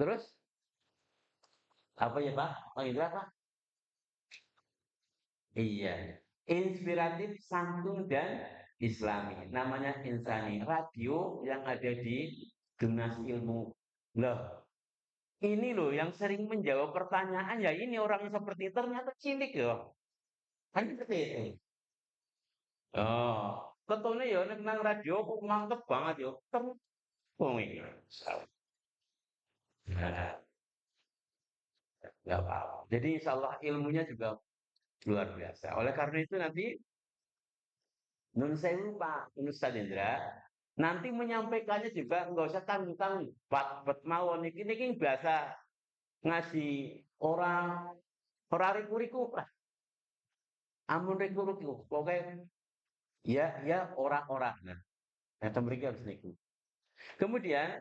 Terus apa ya Pak? Oh itu apa? Iya, inspiratif, santun dan Islami. Namanya Insani, radio yang ada di Dunas Ilmu. Loh, ini loh yang sering menjawab pertanyaan ya ini orang seperti ternyata cilik ya. Kan seperti itu. Oh, ketone ya nek nang radio kok mantep banget ya. Wong iki. Nah, nggak apa-apa. Jadi insya Allah ilmunya juga luar biasa. Oleh karena itu nanti nun sewu Pak Ustaz Indra, nanti menyampaikannya juga nggak usah tanggung Pak bet mawon iki biasa ngasih orang ora riku-riku lah. Amun riku-riku pokoknya ya ya orang-orang. Nah, mriki harus niku. Kemudian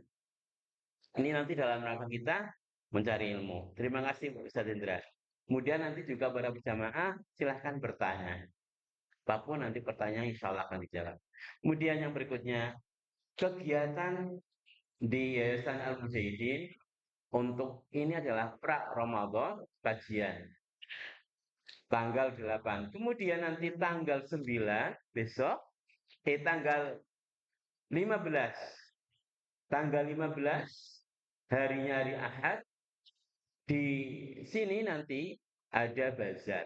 ini nanti dalam rangka kita mencari ilmu. Terima kasih Ustaz Indra. Kemudian nanti juga para berjamaah silahkan bertanya. Apapun nanti pertanyaan insya Allah akan dijawab. Kemudian yang berikutnya, kegiatan di Yayasan Al-Mujahidin untuk ini adalah pra Ramadan kajian tanggal 8. Kemudian nanti tanggal 9 besok, tanggal 15. Tanggal 15 harinya hari Ahad di sini nanti ada bazar.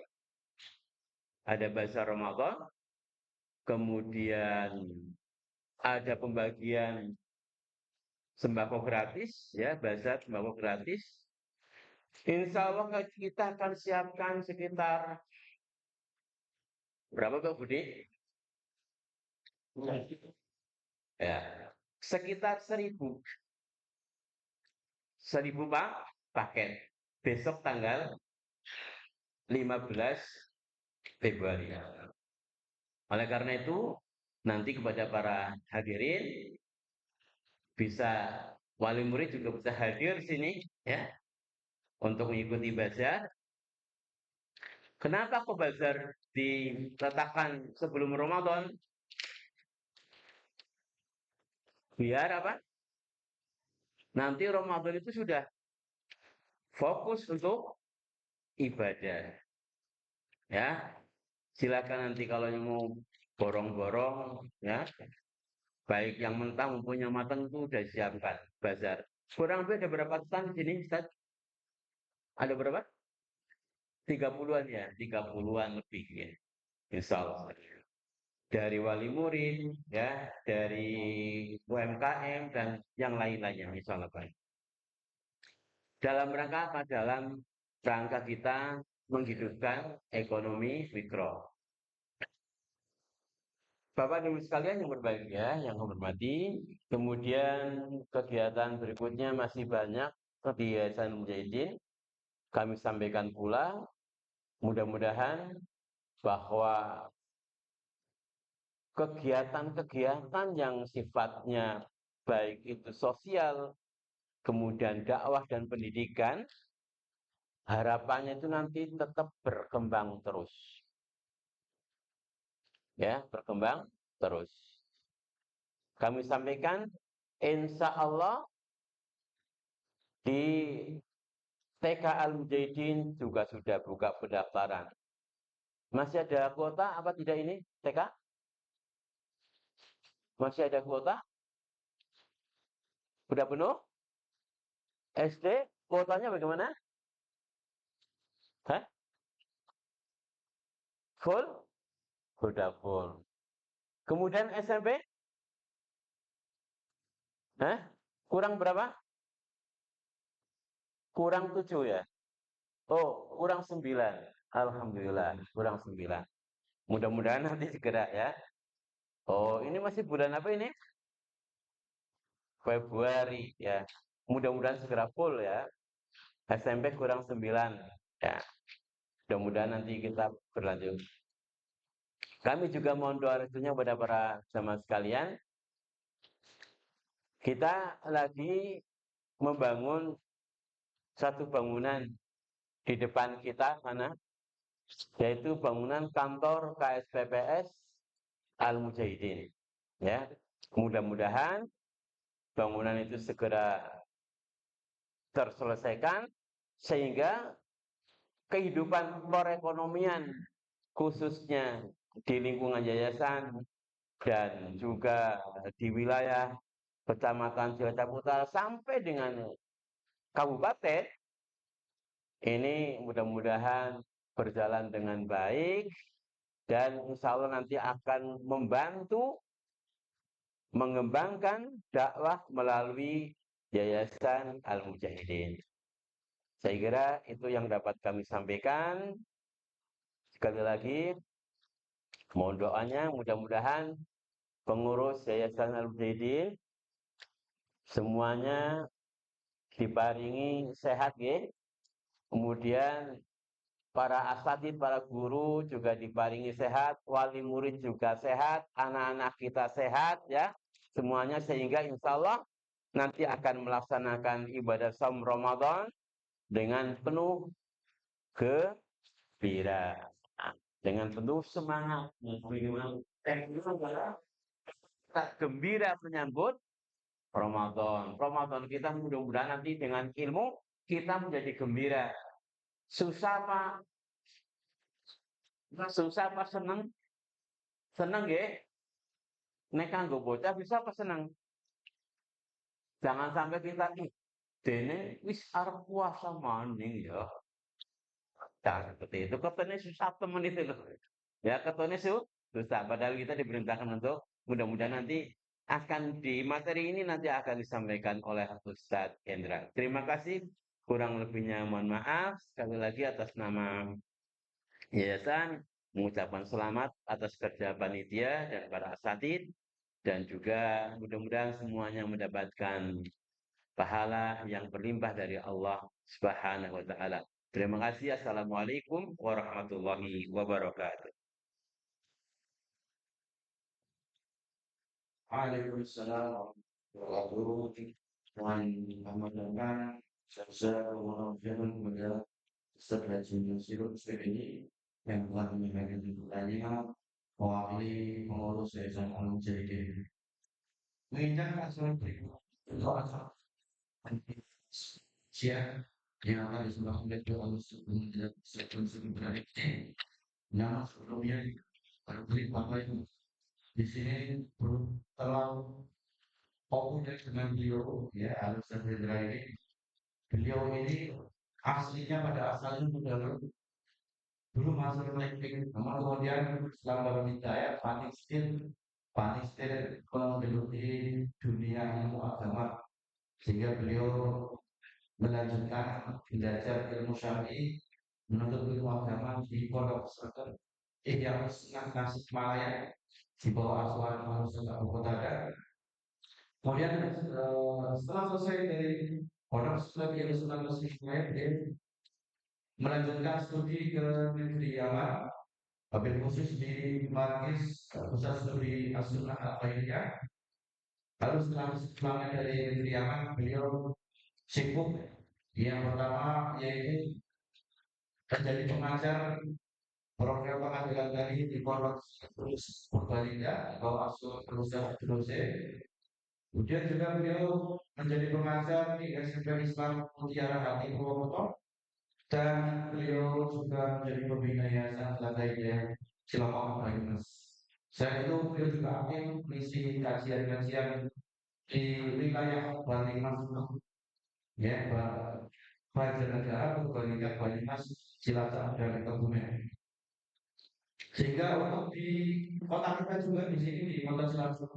Ada bazar Ramadan, kemudian ada pembagian sembako gratis, ya, bazar sembako gratis. Insya Allah kita akan siapkan sekitar berapa Pak Budi? Ya, sekitar 1.000 Pak paket. Besok tanggal 15 Februari. Oleh karena itu, nanti kepada para hadirin bisa wali murid juga bisa hadir sini ya untuk mengikuti bazar. Kenapa kok bazar diletakkan sebelum Ramadan? Biar apa? Nanti Ramadan itu sudah fokus untuk ibadah. Ya, silakan nanti kalau yang mau borong-borong, ya, baik yang mentah maupun yang matang itu sudah siapkan bazar. Kurang lebih ada berapa stand di sini, Ustaz? Ada berapa? 30-an ya, 30-an lebih ya. Insya Allah. Dari wali murid, ya, dari UMKM dan yang lain-lainnya, insya Allah baik. Dalam rangka apa? Dalam rangka kita menghidupkan ekonomi mikro. Bapak dan Ibu sekalian yang berbahagia, yang saya hormati, kemudian kegiatan berikutnya masih banyak di Yayasan Mujahidin. Kami sampaikan pula, mudah-mudahan bahwa kegiatan-kegiatan yang sifatnya baik itu sosial, kemudian dakwah dan pendidikan, harapannya itu nanti tetap berkembang terus. Ya, berkembang terus. Kami sampaikan, insya Allah di TK Al-Mujahidin juga sudah buka pendaftaran. Masih ada kuota apa tidak ini TK? Masih ada kuota? Sudah penuh? SD kuotanya bagaimana? Hah? Full? Sudah full. Kemudian SMP? Hah? Kurang berapa? Kurang 7 ya? Oh, kurang 9. Alhamdulillah, kurang 9. Mudah-mudahan nanti segera ya. Oh, ini masih bulan apa ini? Februari ya. Mudah-mudahan segera full ya. SMP kurang 9 ya. Mudah-mudahan nanti kita berlanjut. Kami juga mohon doa restunya kepada para jamaah sekalian. Kita lagi membangun satu bangunan di depan kita sana, yaitu bangunan kantor KSPPS Al-Mujahidin. Ya, mudah-mudahan bangunan itu segera terselesaikan sehingga kehidupan perekonomian khususnya di lingkungan yayasan dan juga di wilayah Kecamatan Cilacap Utara sampai dengan kabupaten ini mudah-mudahan berjalan dengan baik dan insya Allah nanti akan membantu mengembangkan dakwah melalui Yayasan Al-Mujahidin. Saya kira itu yang dapat kami sampaikan. Sekali lagi, mohon doanya mudah-mudahan pengurus Yayasan Al-Mujahidin semuanya diparingi sehat ya. Kemudian para asatid, para guru juga diparingi sehat, wali murid juga sehat, anak-anak kita sehat ya. Semuanya sehingga insya Allah nanti akan melaksanakan ibadah saum Ramadan dengan penuh gembira, dengan penuh semangat. Kita gembira menyambut Ramadan. Ramadan kita mudah-mudahan nanti dengan ilmu kita menjadi gembira. Susah pak, susah apa seneng? Seneng ya? Nek kanggo bocah bisa apa seneng? Jangan sampai kita dene wis arep puasa maning ya. Jangan seperti itu. Ketone susah temen itu loh. Ya ketone susah. Padahal kita diperintahkan untuk mudah-mudahan nanti akan di materi ini nanti akan disampaikan oleh Ustadz Hendra. Terima kasih. Kurang lebihnya mohon maaf. Sekali lagi atas nama yayasan mengucapkan selamat atas kerja panitia dan para asatid dan juga mudah-mudahan semuanya mendapatkan pahala yang berlimpah dari Allah Subhanahu wa taala. Terima kasih. Assalamualaikum warahmatullahi wabarakatuh. Waalaikumsalam warahmatullahi wabarakatuh. Ramadan saya mengucapkan kepada Ustaz Haji Nusirul ini yang telah menyampaikan tuntutannya mewakili pengurus Yayasan Al-Mujahidin. Menginjak asal berikut untuk asal siang yang akan disembahkan oleh doa sebelum berakhir. Nama sebelumnya beri apa itu di sini belum terlalu populer dengan beliau ya harus Hendra ini. Beliau ini aslinya pada asalnya sudah dulu masuk teknik, namun kemudian setelah baru hidayah panik stil menggeluti dunia ilmu agama sehingga beliau melanjutkan belajar ilmu syar'i menuntut ilmu agama di pondok pesantren Ihya Husnah Tasikmalaya di bawah asuhan Ustaz Abu Qatadah. Kemudian setelah selesai dari pondok pesantren Ihya Husnah Tasikmalaya, dia melanjutkan studi ke negeri Yaman, wabil khusus di Markis Pusat Studi As-Sunnah Al-Qaidiyah. Lalu setelah pulangnya dari negeri Yaman, beliau sibuk yang pertama yaitu menjadi pengajar program pengajaran dari di Pondok Purbalingga atau Asuh Perusahaan Indonesia. Kemudian juga beliau menjadi pengajar di SMP Islam Mutiara Hati Purwokerto dan beliau juga menjadi pembina yayasan Telaga Hidayah Cilacap Banyumas. Selain itu beliau juga aktif mengisi kajian-kajian di wilayah Banyumas, ya, Banjarnegara, Purbalingga, Banyumas, Cilacap dan Kebumen. Sehingga untuk di kota kita juga di sini di kota Cilacap,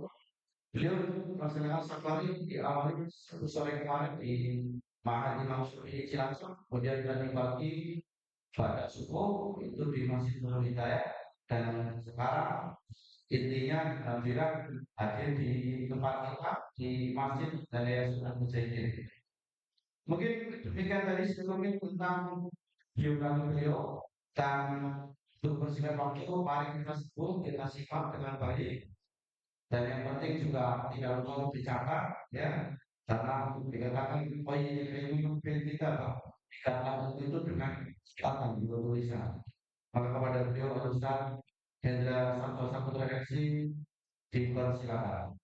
beliau melaksanakan safari diawali satu sore kemarin di Mahat Imam Syafi'i Cilacap, kemudian tadi pagi pada subuh itu di Masjid Nurul Hidayah dan sekarang intinya alhamdulillah hadir di tempat kita di Masjid dan Yayasan Mujahidin. Mungkin demikian tadi sebelumnya tentang biografi beliau dan untuk bersingkat waktu mari kita sebut kita simak dengan baik dan yang penting juga tidak lupa dicatat ya karena dikatakan oh ini kita dikatakan itu dengan catatan juga tulisan. Maka kepada beliau Ustaz Hendra Santosa Putra MC dipersilakan.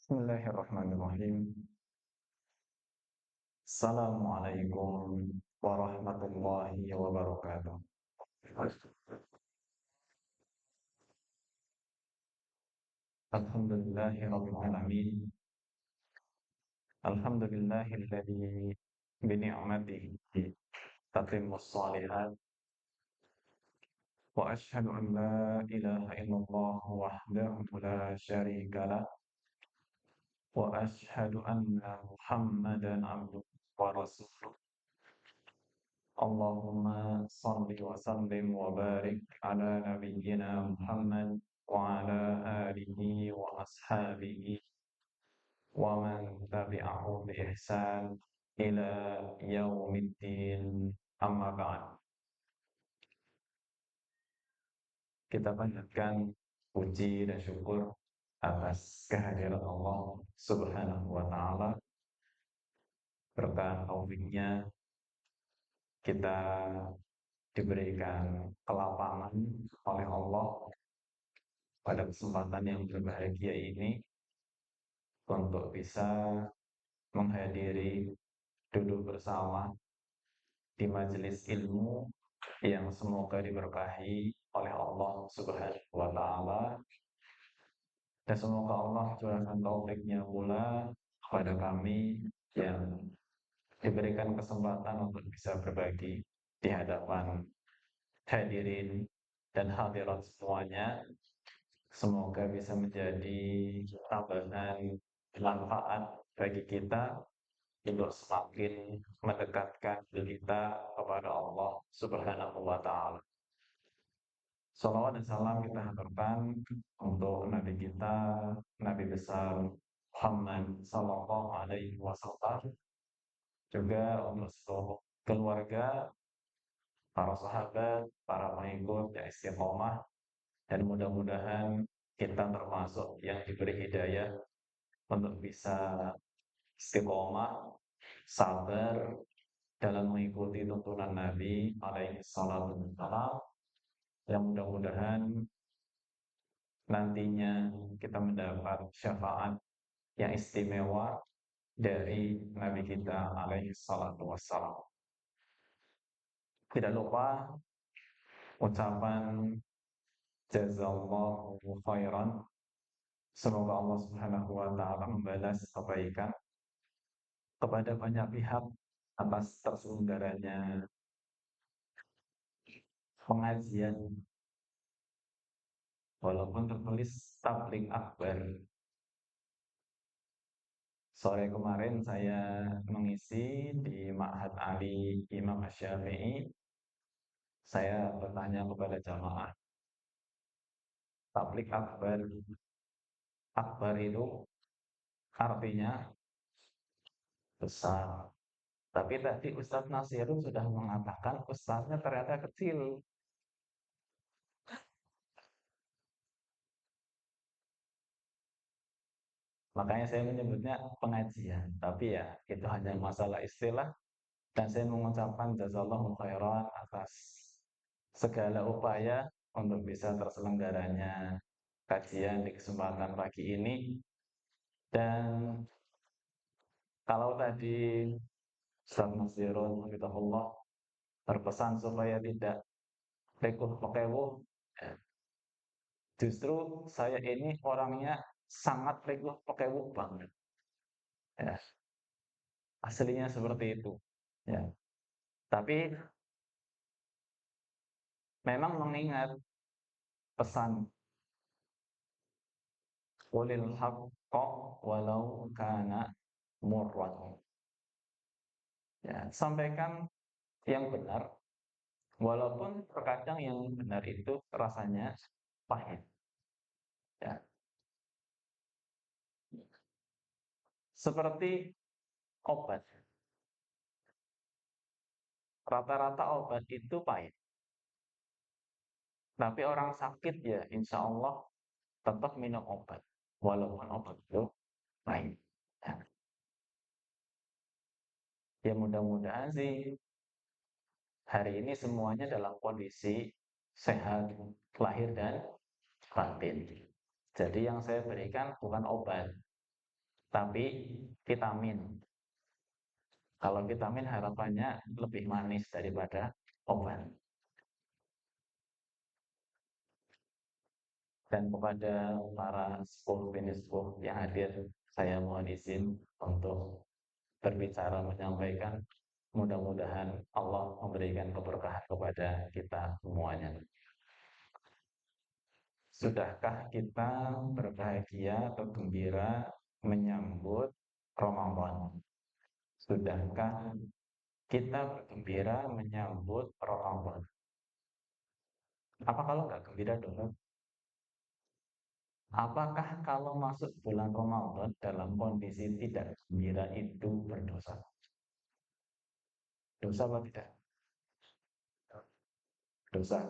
Bismillahirrahmanirrahim. Assalamualaikum warahmatullahi wabarakatuh. Alhamdulillahirabbil alamin. Alhamdulillahilladzi bi ni'matihi tatimmus shalihat wa asyhadu an la ilaha illallah wahdahu la syarika lah wa asyhadu anna Muhammadan abduhu wa rasuluh. Allahumma salli wa sallim wa barik ala nabiyyina Muhammad wa ala alihi wa ashabihi wa man tabi'ahum bi ihsan ila yaumiddin, amma ba'd. Kita panjatkan puji dan syukur atas kehadiran Allah Subhanahu wa taala, berkat taufiknya kita diberikan kelapangan oleh Allah pada kesempatan yang berbahagia ini untuk bisa menghadiri duduk bersama di majelis ilmu yang semoga diberkahi oleh Allah Subhanahu wa taala, dan semoga Allah curahkan taufiknya pula kepada kami yang diberikan kesempatan untuk bisa berbagi di hadapan hadirin dan hadirat semuanya. Semoga bisa menjadi tambahan manfaat bagi kita untuk semakin mendekatkan diri kita kepada Allah Subhanahu wa taala. Salawat dan salam kita haturkan untuk Nabi kita, Nabi besar Muhammad Sallallahu Alaihi Wasallam, juga untuk seluruh keluarga, para sahabat, para pengikut yang istiqomah, dan mudah-mudahan kita termasuk yang diberi hidayah untuk bisa istiqomah, sabar dalam mengikuti tuntunan Nabi alaihi salatu wassalam, yang mudah-mudahan nantinya kita mendapat syafaat yang istimewa dari Nabi kita alaihi salatu wassalam. Tidak lupa ucapan jazallahu khairan. Semoga Allah Subhanahu wa taala membalas kebaikan kepada banyak pihak atas terselenggaranya pengajian, walaupun tertulis tabligh akbar. Sore kemarin saya mengisi di Ma'had Ali Imam Asy-Syafi'i. Saya bertanya kepada jamaah, tabligh akbar, akbar itu artinya besar. Tapi tadi Ustadz Nasirun sudah mengatakan ustadznya ternyata kecil. Makanya saya menyebutnya pengajian. Tapi ya, itu hanya masalah istilah. Dan saya mengucapkan jazallahu khairan atas segala upaya untuk bisa terselenggaranya kajian di kesempatan pagi ini. Dan kalau tadi Ustaz Nasirun Hafizahullah berpesan supaya tidak rekuh pekewo, justru saya ini orangnya sangat pekewuk banget. Ya, aslinya seperti itu. Ya, tapi memang mengingat pesan qulil haqqo walau kana murran. Ya, sampaikan yang benar walaupun terkadang yang benar itu rasanya pahit. Ya, seperti obat. Rata-rata obat itu pahit. Tapi orang sakit ya insya Allah tetap minum obat. Walaupun obat itu pahit. Ya, ya mudah-mudahan sih hari ini semuanya dalam kondisi sehat, lahir dan batin. Jadi yang saya berikan bukan obat, tapi vitamin. Kalau vitamin harapannya lebih manis daripada obat. Dan kepada para sepuh bini sepuh yang hadir, saya mohon izin untuk berbicara menyampaikan. Mudah-mudahan Allah memberikan keberkahan kepada kita semuanya. Sudahkah kita berbahagia atau gembira menyambut Ramadan? Sudahkah kita bergembira menyambut Ramadan? Apa kalau nggak gembira dulu? Apakah kalau masuk bulan Ramadan dalam kondisi tidak gembira itu berdosa? Dosa apa tidak? Dosa.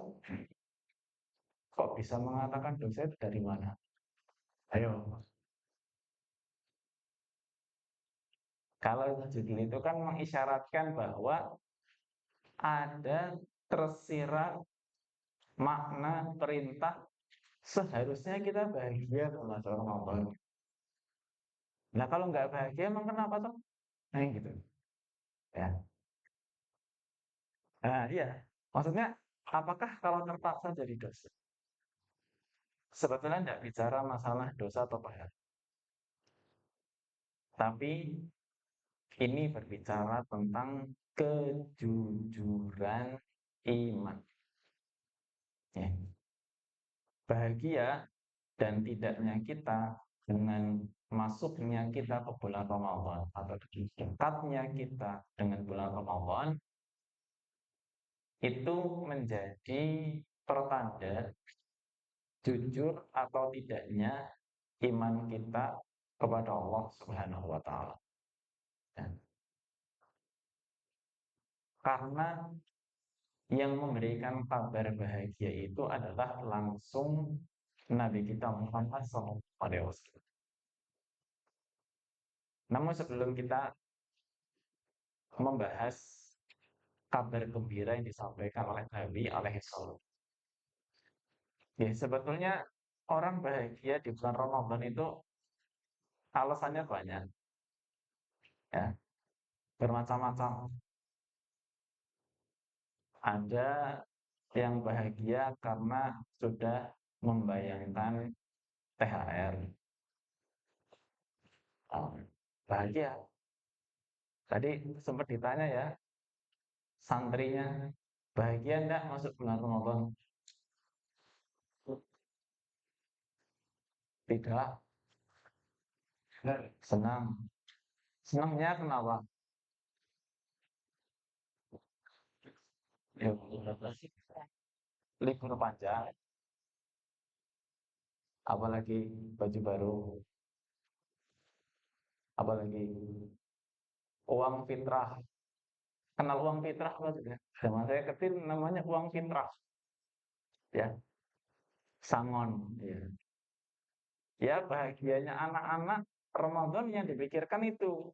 Kok bisa mengatakan dosa itu dari mana? Ayo. Kalau judul itu kan mengisyaratkan bahwa ada tersirat makna perintah seharusnya kita bahagia bulan Ramadan. Nah kalau nggak bahagia emang kenapa tuh? Nah gitu. Ya. Nah iya. Maksudnya apakah kalau terpaksa jadi dosa? Sebetulnya tidak bicara masalah dosa atau pahala. Tapi ini berbicara tentang kejujuran iman. Ya. Bahagia dan tidaknya kita dengan masuknya kita ke bulan Ramadan atau dekatnya kita dengan bulan Ramadan itu menjadi pertanda jujur atau tidaknya iman kita kepada Allah Subhanahu wa taala. Karena yang memberikan kabar bahagia itu adalah langsung Nabi kita Muhammad SAW. Namun sebelum kita membahas kabar gembira yang disampaikan oleh Nabi alaihissalam, ya sebetulnya orang bahagia di bulan Ramadan itu alasannya banyak, ya bermacam-macam. Ada yang bahagia karena sudah membayangkan THR. Oh, bahagia. Tadi sempat ditanya ya, santrinya, bahagia enggak masuk bulan Ramadan? Tidak. Senang. Senangnya kenapa? Ya, libur panjang, apalagi baju baru, apalagi uang fitrah. Kenal uang fitrah apa tidak? Zaman saya kecil namanya uang fitrah, ya, sangon. Ya, ya bahagianya anak-anak Ramadan yang dipikirkan itu,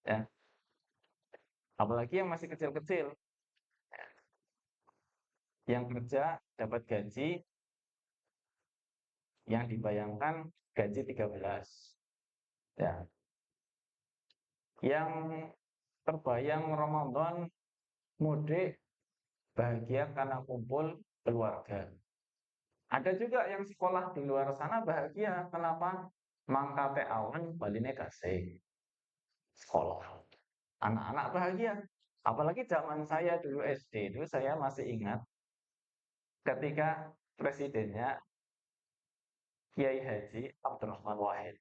ya, apalagi yang masih kecil-kecil, yang kerja dapat gaji yang dibayangkan gaji 13, ya, yang terbayang Ramadan mudik bahagia karena kumpul keluarga. Ada juga yang sekolah di luar sana bahagia. Kenapa? Mangkate awan baline kasih sekolah. Anak-anak bahagia. Apalagi zaman saya dulu SD, itu saya masih ingat ketika presidennya Kiai Haji Abdurrahman Wahid.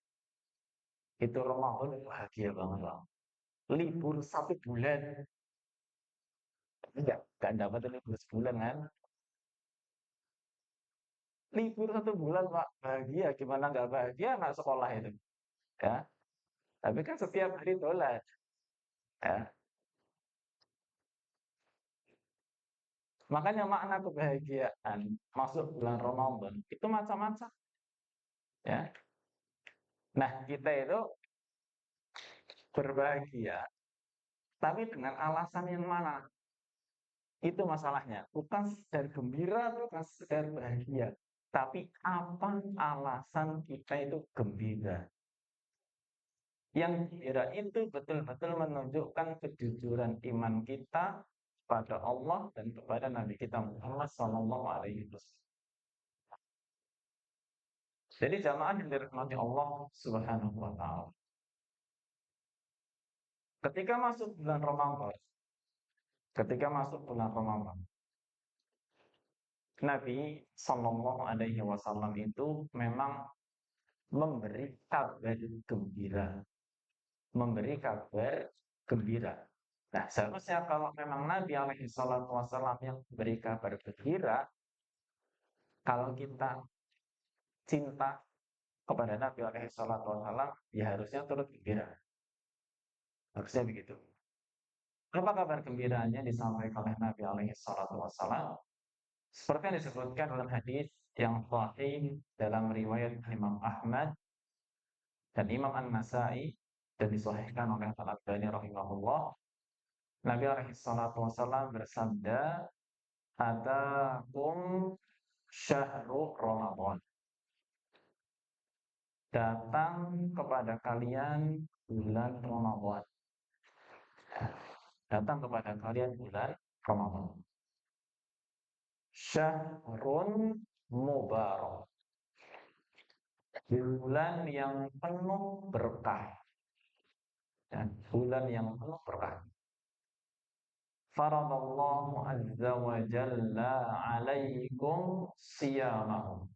Itu Ramadan bahagia banget Bang. Libur 1 bulan. Enggak dapat libur sebulan kan. Libur 1 bulan Pak, bahagia. Gimana nggak bahagia anak sekolah itu. Ya, tapi kan setiap hari dolan. Ya. Makanya makna kebahagiaan masuk bulan Ramadan itu macam-macam. Ya. Nah, kita itu berbahagia, tapi dengan alasan yang mana? Itu masalahnya. Bukan sekedar gembira, bukan sekedar bahagia. Tapi apa alasan kita itu gembira? Yang gembira itu betul-betul menunjukkan kejujuran iman kita pada Allah dan kepada Nabi kita Muhammad SAW. Jadi jamaah yang dirahmati Allah Subhanahu wa taala. Ketika masuk bulan Ramadan, ketika masuk bulan Ramadan, Nabi Shallallahu Alaihi Wasallam itu memang memberi kabar gembira, memberi kabar gembira. Nah, seharusnya kalau memang Nabi Alaihi Wasallam yang beri kabar gembira, kalau kita cinta kepada Nabi Alaihi Wasallam, ya harusnya turut gembira. Harusnya begitu. Apa kabar gembiraannya disampaikan oleh Nabi Alaihi Wasallam? Seperti yang disebutkan dalam hadis yang sahih dalam riwayat Imam Ahmad dan Imam An-Nasai dan disahihkan oleh Al-Albani rahimahullah, Nabi alaihi salatu wasallam bersabda, "Atakum syahrul Ramadan." Datang kepada kalian bulan Ramadan. Datang kepada kalian bulan Ramadan. Syahrun mubarak. Bulan yang penuh berkah. Dan bulan yang penuh berkah. Faradallahu azza wa jalla alaikum siyamahu.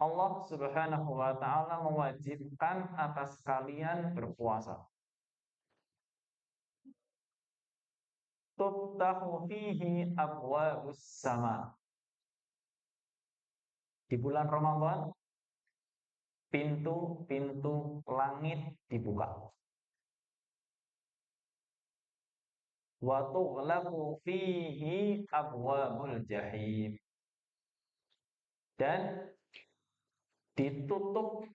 Allah Subhanahu wa taala mewajibkan atas kalian berpuasa. Tuftahu fihi abwabus sama. Di bulan Ramadan pintu-pintu langit dibuka. Wa tughlaqu fihi abwabul jahim. Dan ditutup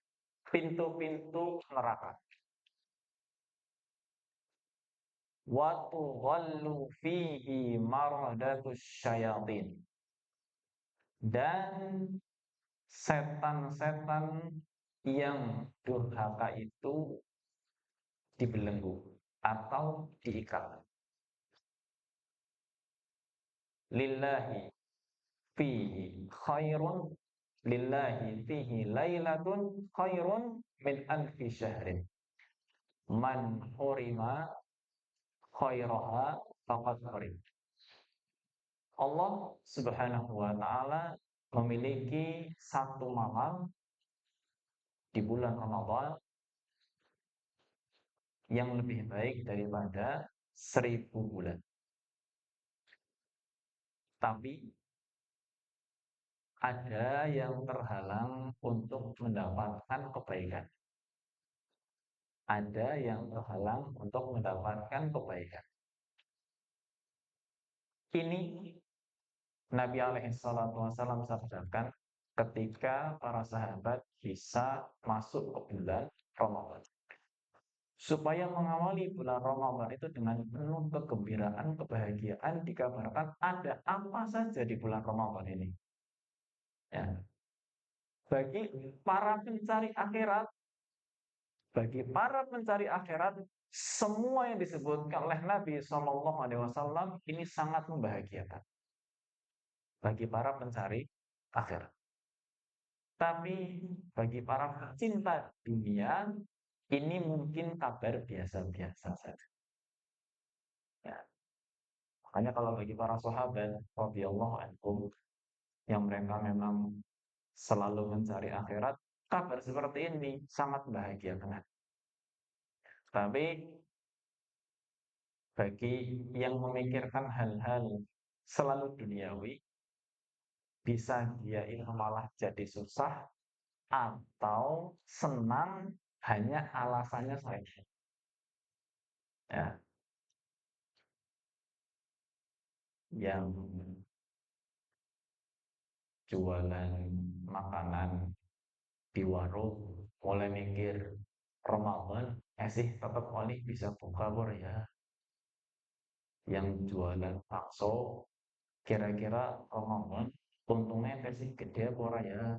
pintu-pintu neraka. Wa tughallu fihi maradatus syayatin. Dan setan-setan yang durhaka itu dibelenggu atau diikat. Lillahi fihi khairun, lillahi fihi lailatun khairun min alfi syahrin. Man hurima khairaha faqad hurim. Allah Subhanahu wa taala memiliki satu malam di bulan Ramadan yang lebih baik daripada 1000 bulan. Tapi ada yang terhalang untuk mendapatkan kebaikan. Ada yang terhalang untuk mendapatkan kebaikan. Ini Nabi alaihi salatu wasallam sabdakan ketika para sahabat bisa masuk ke bulan Ramadan. Supaya mengawali bulan Ramadan itu dengan penuh kegembiraan, kebahagiaan, dikabarkan ada apa saja di bulan Ramadan ini. Ya. Bagi para pencari akhirat, semua yang disebutkan oleh Nabi SAW ini sangat membahagiakan. bagi para pencari akhirat. Tapi bagi para pecinta dunia, ini mungkin kabar biasa-biasa saja. Ya, makanya kalau bagi para sahabat radhiyallahu anhum yang mereka memang selalu mencari akhirat, kabar seperti ini sangat bahagia banget. Tapi bagi yang memikirkan hal-hal selalu duniawi, bisa dia itu malah jadi susah atau senang hanya alasannya saja. Ya, yang jualan makanan di warung mulai mikir Ramadan, sih tetap oli bisa buka bor ya. Yang jualan bakso kira-kira Ramadan untungnya versi gede bor ya.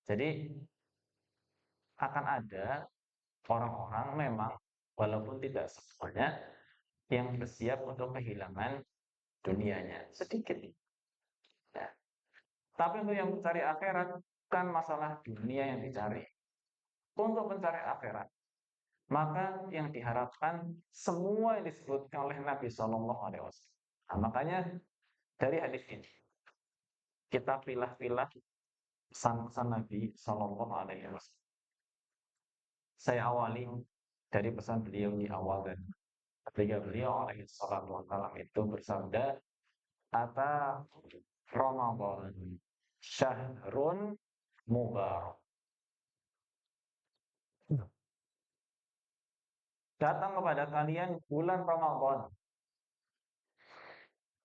Jadi akan ada orang-orang memang walaupun tidak semuanya yang bersiap untuk kehilangan dunianya sedikit. Ya. Tapi untuk yang mencari akhirat kan masalah dunia yang dicari. Untuk mencari akhirat, maka yang diharapkan semua yang disebutkan oleh Nabi Shallallahu Alaihi Wasallam. Nah, makanya dari hadis ini kita pilah-pilah pesan-pesan Nabi Shallallahu Alaihi Wasallam. Saya awali dari pesan beliau di awal dan ketika beliau alaihi salatu wasallam itu bersabda, "Ata Ramadan syahrun mubarak." Datang kepada kalian bulan Ramadan,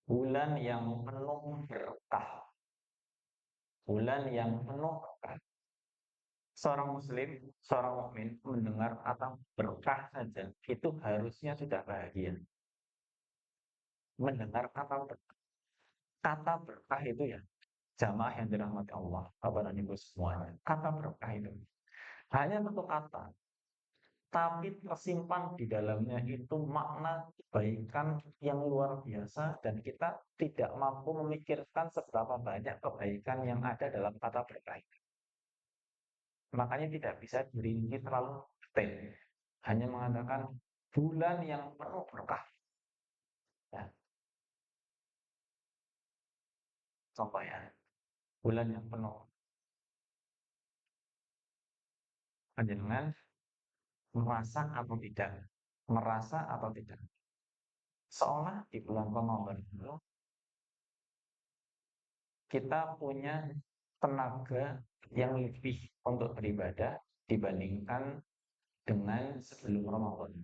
bulan yang penuh berkah, bulan yang penuh berkah. Seorang muslim, seorang mukmin mendengar kata berkah saja, itu harusnya sudah bahagia. Mendengar kata berkah itu ya, jamaah yang dirahmati Allah, Bapak dan Ibu semuanya. Kata berkah itu hanya satu kata, tapi tersimpan di dalamnya itu makna kebaikan yang luar biasa dan kita tidak mampu memikirkan seberapa banyak kebaikan yang ada dalam kata berkah. Makanya tidak bisa dirinci terlalu detail. Hanya mengatakan bulan yang penuh berkah. Ya, contoh ya, bulan yang penuh. Panjenengan merasa atau tidak? Merasa atau tidak? Seolah di bulan Ramadan itu kita punya tenaga yang lebih untuk beribadah dibandingkan dengan sebelum Ramadan.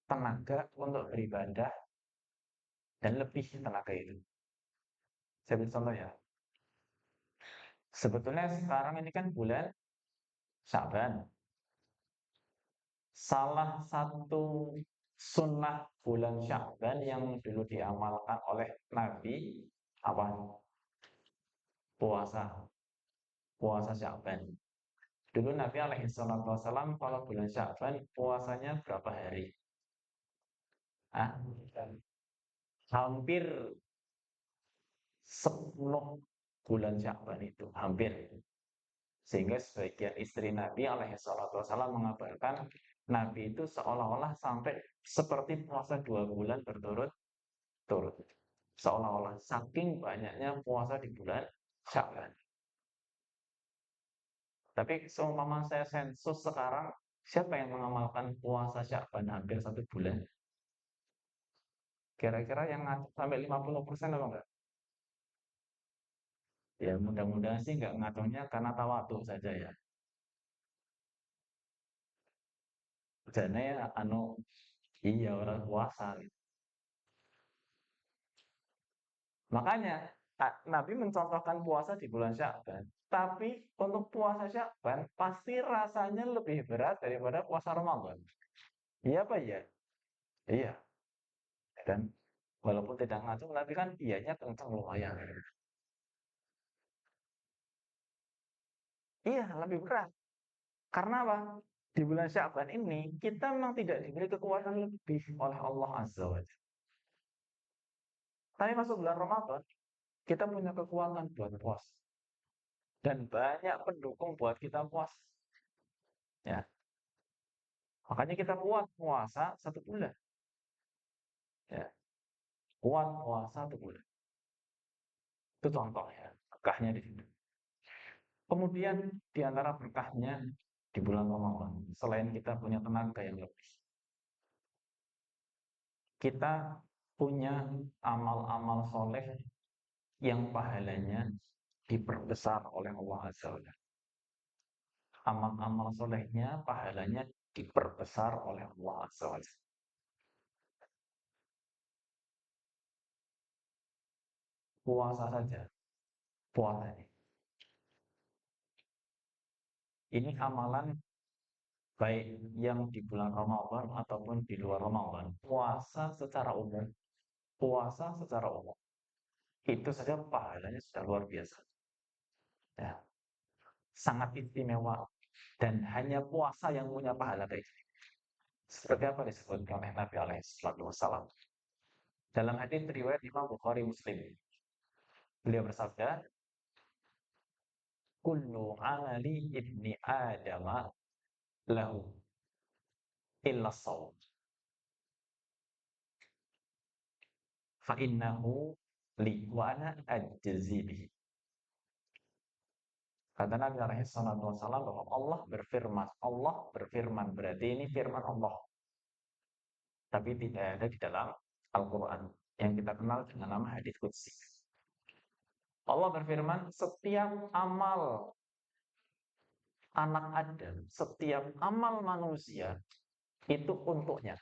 Tenaga untuk beribadah dan lebih tenaga itu. Saya beri contoh ya. Sebetulnya sekarang ini kan bulan Syaban. Salah satu sunnah bulan Syaban yang dulu diamalkan oleh Nabi apa? Puasa, puasa Syaban. Dulu Nabi alaihi salatu wasallam kalau bulan Syaban puasanya berapa hari? Ah, hampir sepenuh bulan Syaban itu, hampir. Sehingga sebagian istri Nabi alaihi salatu wasallam mengabarkan Nabi itu seolah-olah sampai seperti puasa 2 bulan berturut-turut. Seolah-olah saking banyaknya puasa di bulan Syaban. Tapi seumpama saya sensus sekarang, siapa yang mengamalkan puasa Syaban hampir 1 bulan? Kira-kira yang ngaco sampai 50% apa enggak? Ya mudah-mudahan sih enggak ngaconya karena tawadu saja ya. Jane ya anu iya orang puasa. Makanya Nabi mencontohkan puasa di bulan Sya'ban. Tapi untuk puasa Sya'ban pasti rasanya lebih berat daripada puasa Ramadan. Iya apa iya? Iya. Dan walaupun tidak ngaco, tapi kan iyanya kencang lumayan. Iya, lebih berat. Karena apa? Di bulan Sya'ban ini kita memang tidak diberi kekuatan lebih oleh Allah Azza wa Jalla. Tapi masuk bulan Ramadan, kita punya kekuatan buat puasa dan banyak pendukung buat kita puasa. Ya, makanya kita kuat puasa 1 bulan. Ya, kuat puasa 1 bulan. Itu contoh ya, berkahnya di situ. Kemudian di antara berkahnya di bulan Ramadan, selain kita punya tenaga yang lebih, kita punya amal-amal soleh yang pahalanya diperbesar oleh Allah Azza wa Jalla. Amal-amal solehnya pahalanya diperbesar oleh Allah Azza wa Jalla. Puasa saja, puasa ini. Ini amalan baik yang di bulan Ramadan ataupun di luar Ramadan. Puasa secara umum, itu saja pahalanya sudah luar biasa. Ya, sangat istimewa dan hanya puasa yang punya pahala kayak gini. Seperti apa disebutkan oleh Nabi Alaihissalam dalam hadis riwayat Imam Bukhari Muslim. Beliau bersabda, "Kullu amali ibni Adam lahu illa shaum. Fa innahu li wa ana ajzi bihi." Kata Nabi Alaihissalam bahwa Allah berfirman berarti ini firman Allah, tapi tidak ada di dalam Al-Quran yang kita kenal dengan nama hadis qudsi. Allah berfirman, setiap amal anak Adam, setiap amal manusia itu untuknya,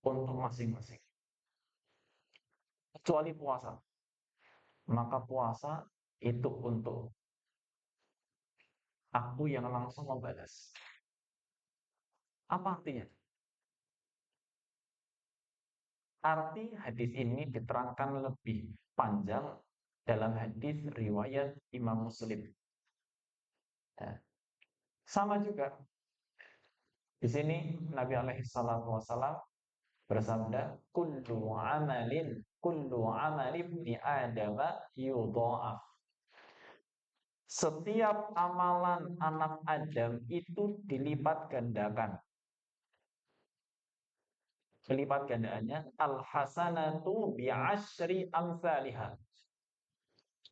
untuk masing-masing. Kecuali puasa. Maka puasa itu untuk aku yang langsung membalas. Apa artinya? Arti hadis ini diterangkan lebih panjang dalam hadis riwayat Imam Muslim. Ya. Sama juga di sini Nabi Alaihissalam bersabda, kullu amalin ibni Adam yudha'af. Setiap amalan anak Adam itu dilipat gandakan. Lipat gandaannya al-hasanatu bi'asyri amsalihha.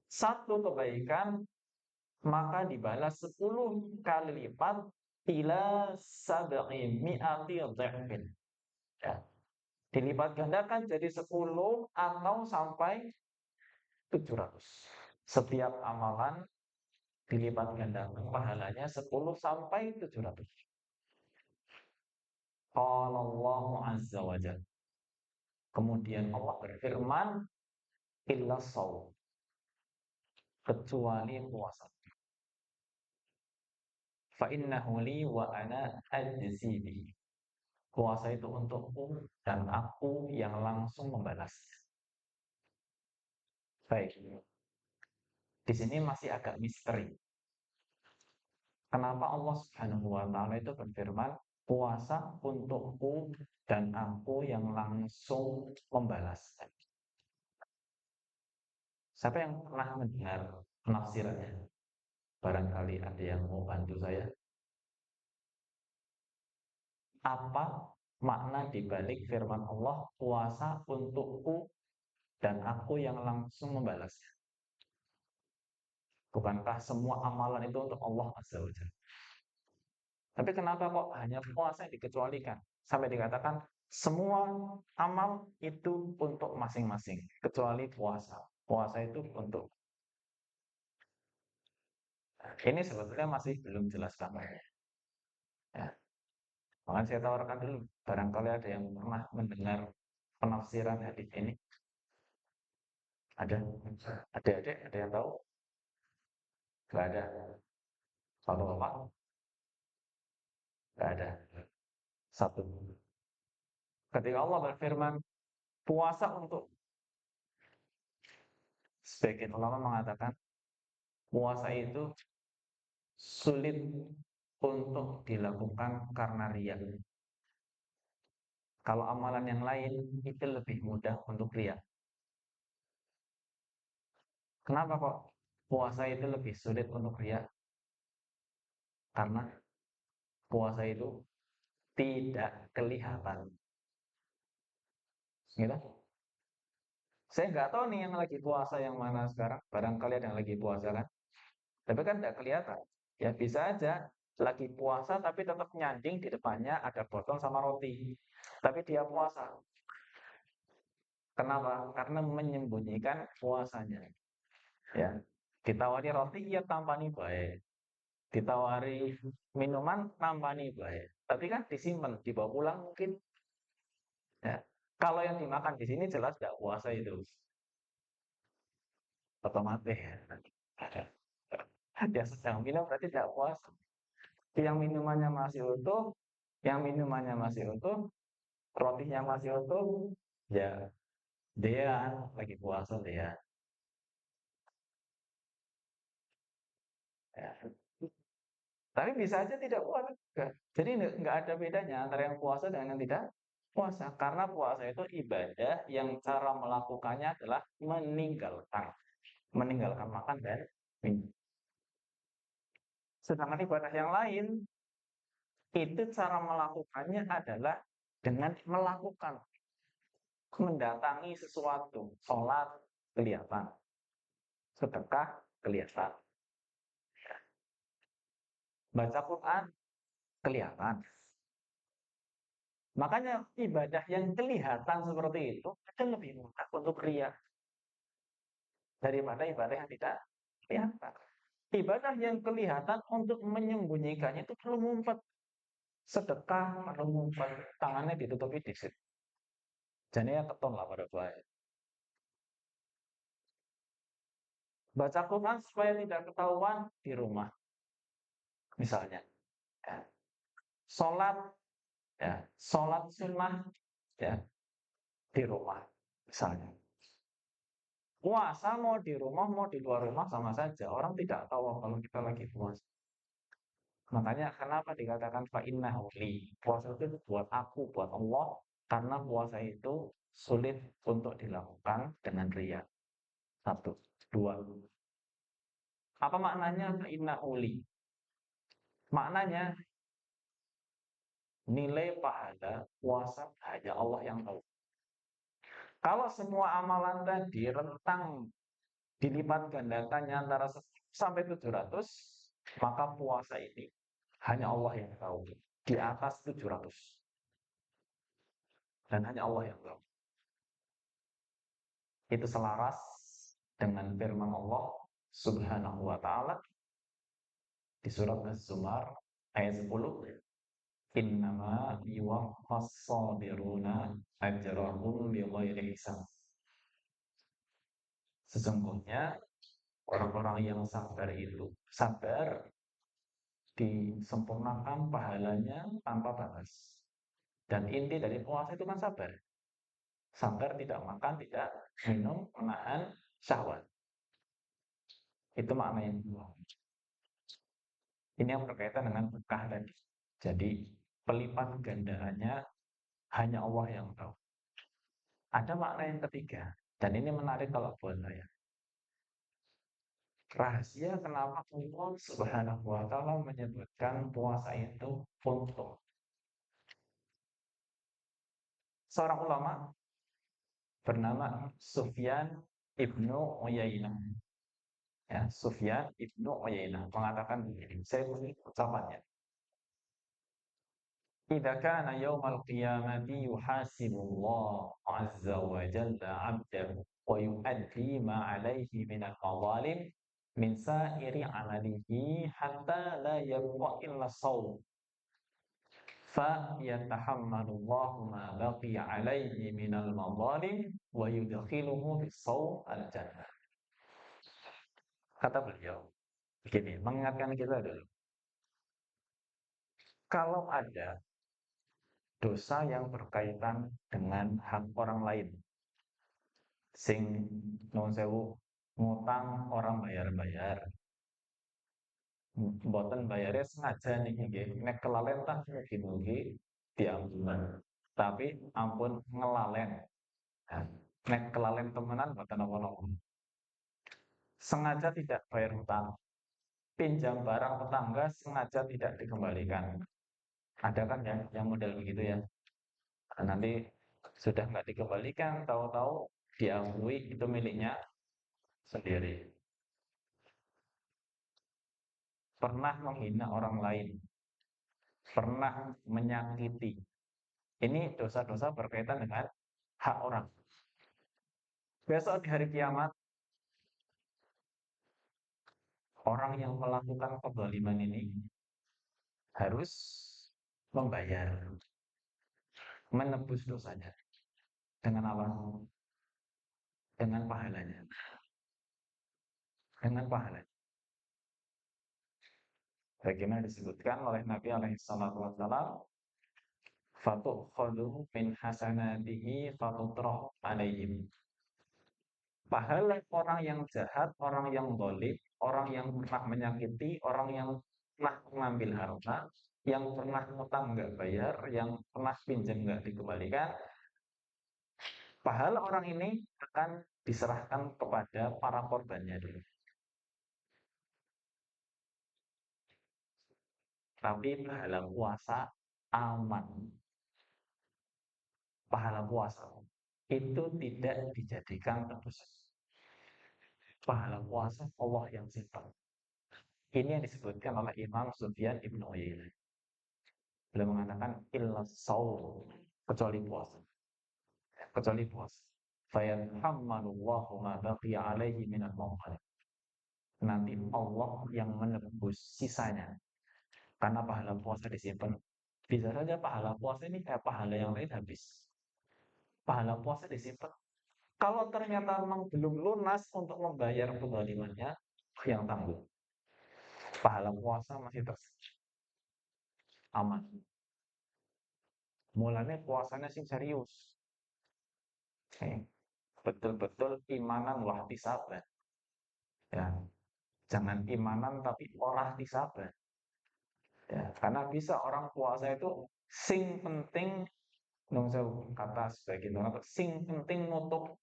Satu kebaikan maka dibalas 10 kali lipat ila sab'i mi'ati dha'fin. Ya. Dilipat gandakan jadi 10 atau sampai 700. Setiap amalan dilipat gandakan pahalanya 10 sampai 700. Qala Allah Azza wa Jalla. Kemudian Allah berfirman, illa shaum, kecuali puasa. Fa innahu li wa ana ajzi bihi. Puasa itu untukku dan aku yang langsung membalas. Baik. Di sini masih agak misteri. Kenapa Allah Subhanahu wa taala itu berfirman, puasa untukku dan aku yang langsung membalas. Siapa yang pernah mendengar penafsirannya? Barangkali ada yang mau bantu saya. Apa makna dibalik firman Allah, puasa untukku dan aku yang langsung membalasnya? Bukankah semua amalan itu untuk Allah Azza wa Jalla? Tapi kenapa kok hanya puasa yang dikecualikan? Sampai dikatakan semua amal itu untuk masing-masing, kecuali puasa. Puasa itu untuk. Ini sebetulnya masih belum jelas kabarnya. Ya. Makanya saya tawarkan dulu, barangkali ada yang pernah mendengar penafsiran hadis ini. Ada? Ada yang tahu? Gak ada. Satu apa? Gak ada. Satu. Ketika Allah berfirman, puasa untuk, sebagian ulama mengatakan puasa itu sulit untuk dilakukan karena riya. Kalau amalan yang lain itu lebih mudah untuk riya. Kenapa kok puasa itu lebih sulit untuk riya? Karena puasa itu tidak kelihatan. Gitu. Saya nggak tahu nih yang lagi puasa yang mana sekarang. Barangkali ada yang lagi puasa kan. Tapi kan tidak kelihatan. Ya bisa aja lagi puasa tapi tetap nyanding di depannya ada botol sama roti. Tapi dia puasa. Kenapa? Karena menyembunyikan puasanya. Ya, ditawari roti ya tampani baik. Ditawari minuman tampani baik. Tapi kan disimpan, dibawa pulang mungkin. Ya. Kalau yang dimakan di sini jelas nggak puasa itu, otomatis. Dia sedang minum berarti tidak puasa. Yang minumannya masih utuh, yang minumannya masih utuh, rotinya masih utuh, ya dia lagi puasa dia. Ya. Tapi bisa aja tidak puasa juga. Jadi nggak ada bedanya antara yang puasa dengan yang tidak puasa. Karena puasa itu ibadah yang cara melakukannya adalah meninggalkan makan dan minum. Sedangkan ibadah yang lain itu cara melakukannya adalah dengan melakukan, mendatangi sesuatu, sholat kelihatan, sedekah kelihatan, baca Quran kelihatan. Makanya ibadah yang kelihatan seperti itu lebih mudah untuk ria daripada ibadah yang tidak kelihatan. Ibadah yang kelihatan untuk menyembunyikannya itu perlu ngumpet. Sedekah perlu ngumpet, tangannya ditutupi dikit. Jadi ya keton lah pada baik. Baca Quran supaya tidak ketahuan di rumah, misalnya. Ya. Sholat, ya, sholat sunnah, ya, di rumah, misalnya. Puasa mau di rumah, mau di luar rumah sama saja. Orang tidak tahu kalau kita lagi puasa. Makanya kenapa dikatakan fa'innahu li. Puasa itu buat aku, buat Allah. Karena puasa itu sulit untuk dilakukan dengan riya. Satu. Dua. Apa maknanya fa'innahu li? Maknanya nilai pahala puasa hanya Allah yang tahu. Kalau semua amalan tadi rentang dilipat gandakannya antara 10 sampai 700, maka puasa ini hanya Allah yang tahu. Di atas 700. Dan hanya Allah yang tahu. Itu selaras dengan firman Allah Subhanahu wa taala di surat Az-Zumar ayat 10. Innama yuwaffas sabiruna ajrahum bighairi hisab. Sesungguhnya orang-orang yang sabar itu sabar disempurnakan pahalanya tanpa batas. Dan inti dari puasa itu kan sabar. Sabar tidak makan, tidak minum, menahan syahwat. Itu makna yang kedua. Ini yang berkaitan dengan berkah tadi. Jadi pelipat gandaannya hanya Allah yang tahu. Ada makna yang ketiga, dan ini menarik kalau buat saya. Rahasia kenapa Allah Subhanahu wa taala menyebutkan puasa itu untuk seorang ulama bernama Sufyan ibnu Uyainah. Ya, Sufyan ibnu Uyainah mengatakan begini, saya ulangi ucapannya. Idza kana yaumal qiyamati yuhasibullah azza wa jalla 'abdahu wa yu'addi ma 'alaihi min al-mazalim min sa'iri 'amalihi hatta la yabqa illa shaum fa yatahammalullahu ma baqiya 'alaihi min al-mazalim wa yudkhiluhu bis-shaum al-jannah. Kata beliau begini, mengingatkan kita dulu. Kalau ada dosa yang berkaitan dengan hak orang lain, sing nuwun sewu ngutang orang bayar-bayar, mboten bayare sengaja niki nggih, nek kelalen tah mugi-mugi diampuni. Tapi ampun ngelalen. Nah, nek kelalen temenan mboten napa-napa. Sengaja tidak bayar hutang, pinjam barang tetangga sengaja tidak dikembalikan. Ada kan yang model begitu ya. Nah, nanti sudah nggak dikembalikan, tahu-tahu diakui itu miliknya sendiri. Pernah menghina orang lain, pernah menyakiti. Ini dosa-dosa berkaitan dengan hak orang. Besok di hari kiamat, orang yang melakukan kezaliman ini harus membayar, menebus dosanya. Dengan apa? Dengan pahalanya. Dengan pahalanya. Bagaimana disebutkan oleh Nabi alaihi salatu wassalam, fatukhadhu min hasanatihi fatutrah alaihim. Pahala orang yang jahat, orang yang zalim, orang yang pernah menyakiti, orang yang pernah mengambil harta, yang pernah utang nggak bayar, yang pernah pinjam nggak dikembalikan, pahala orang ini akan diserahkan kepada para korbannya dulu. Tapi pahala puasa aman. Pahala puasa itu tidak dijadikan tebusan. Pahala puasa Allah yang simpan. Ini yang disebutkan oleh Imam Sufyan Ibnu Uyainah. Beliau mengatakan illa saum, kecuali puasa. Kecuali puasa. Fayanhammalullahu ma baqiya alaihi minal mawqan. Nanti Allah yang menebus sisanya. Karena pahala puasa disimpan. Bisa saja pahala puasa ini kayak pahala yang lain habis. Pahala puasa disimpan. Kalau ternyata memang belum lunas untuk membayar kezalimannya, yang tanggung. Pahala puasa masih aman. Mulanya puasanya sih serius. Betul-betul imanan wahtisaban. Ya, jangan imanan tapi olah tisaban. Ya, karena bisa orang puasa itu sing penting dong saya kata sebagian orang sing penting nutup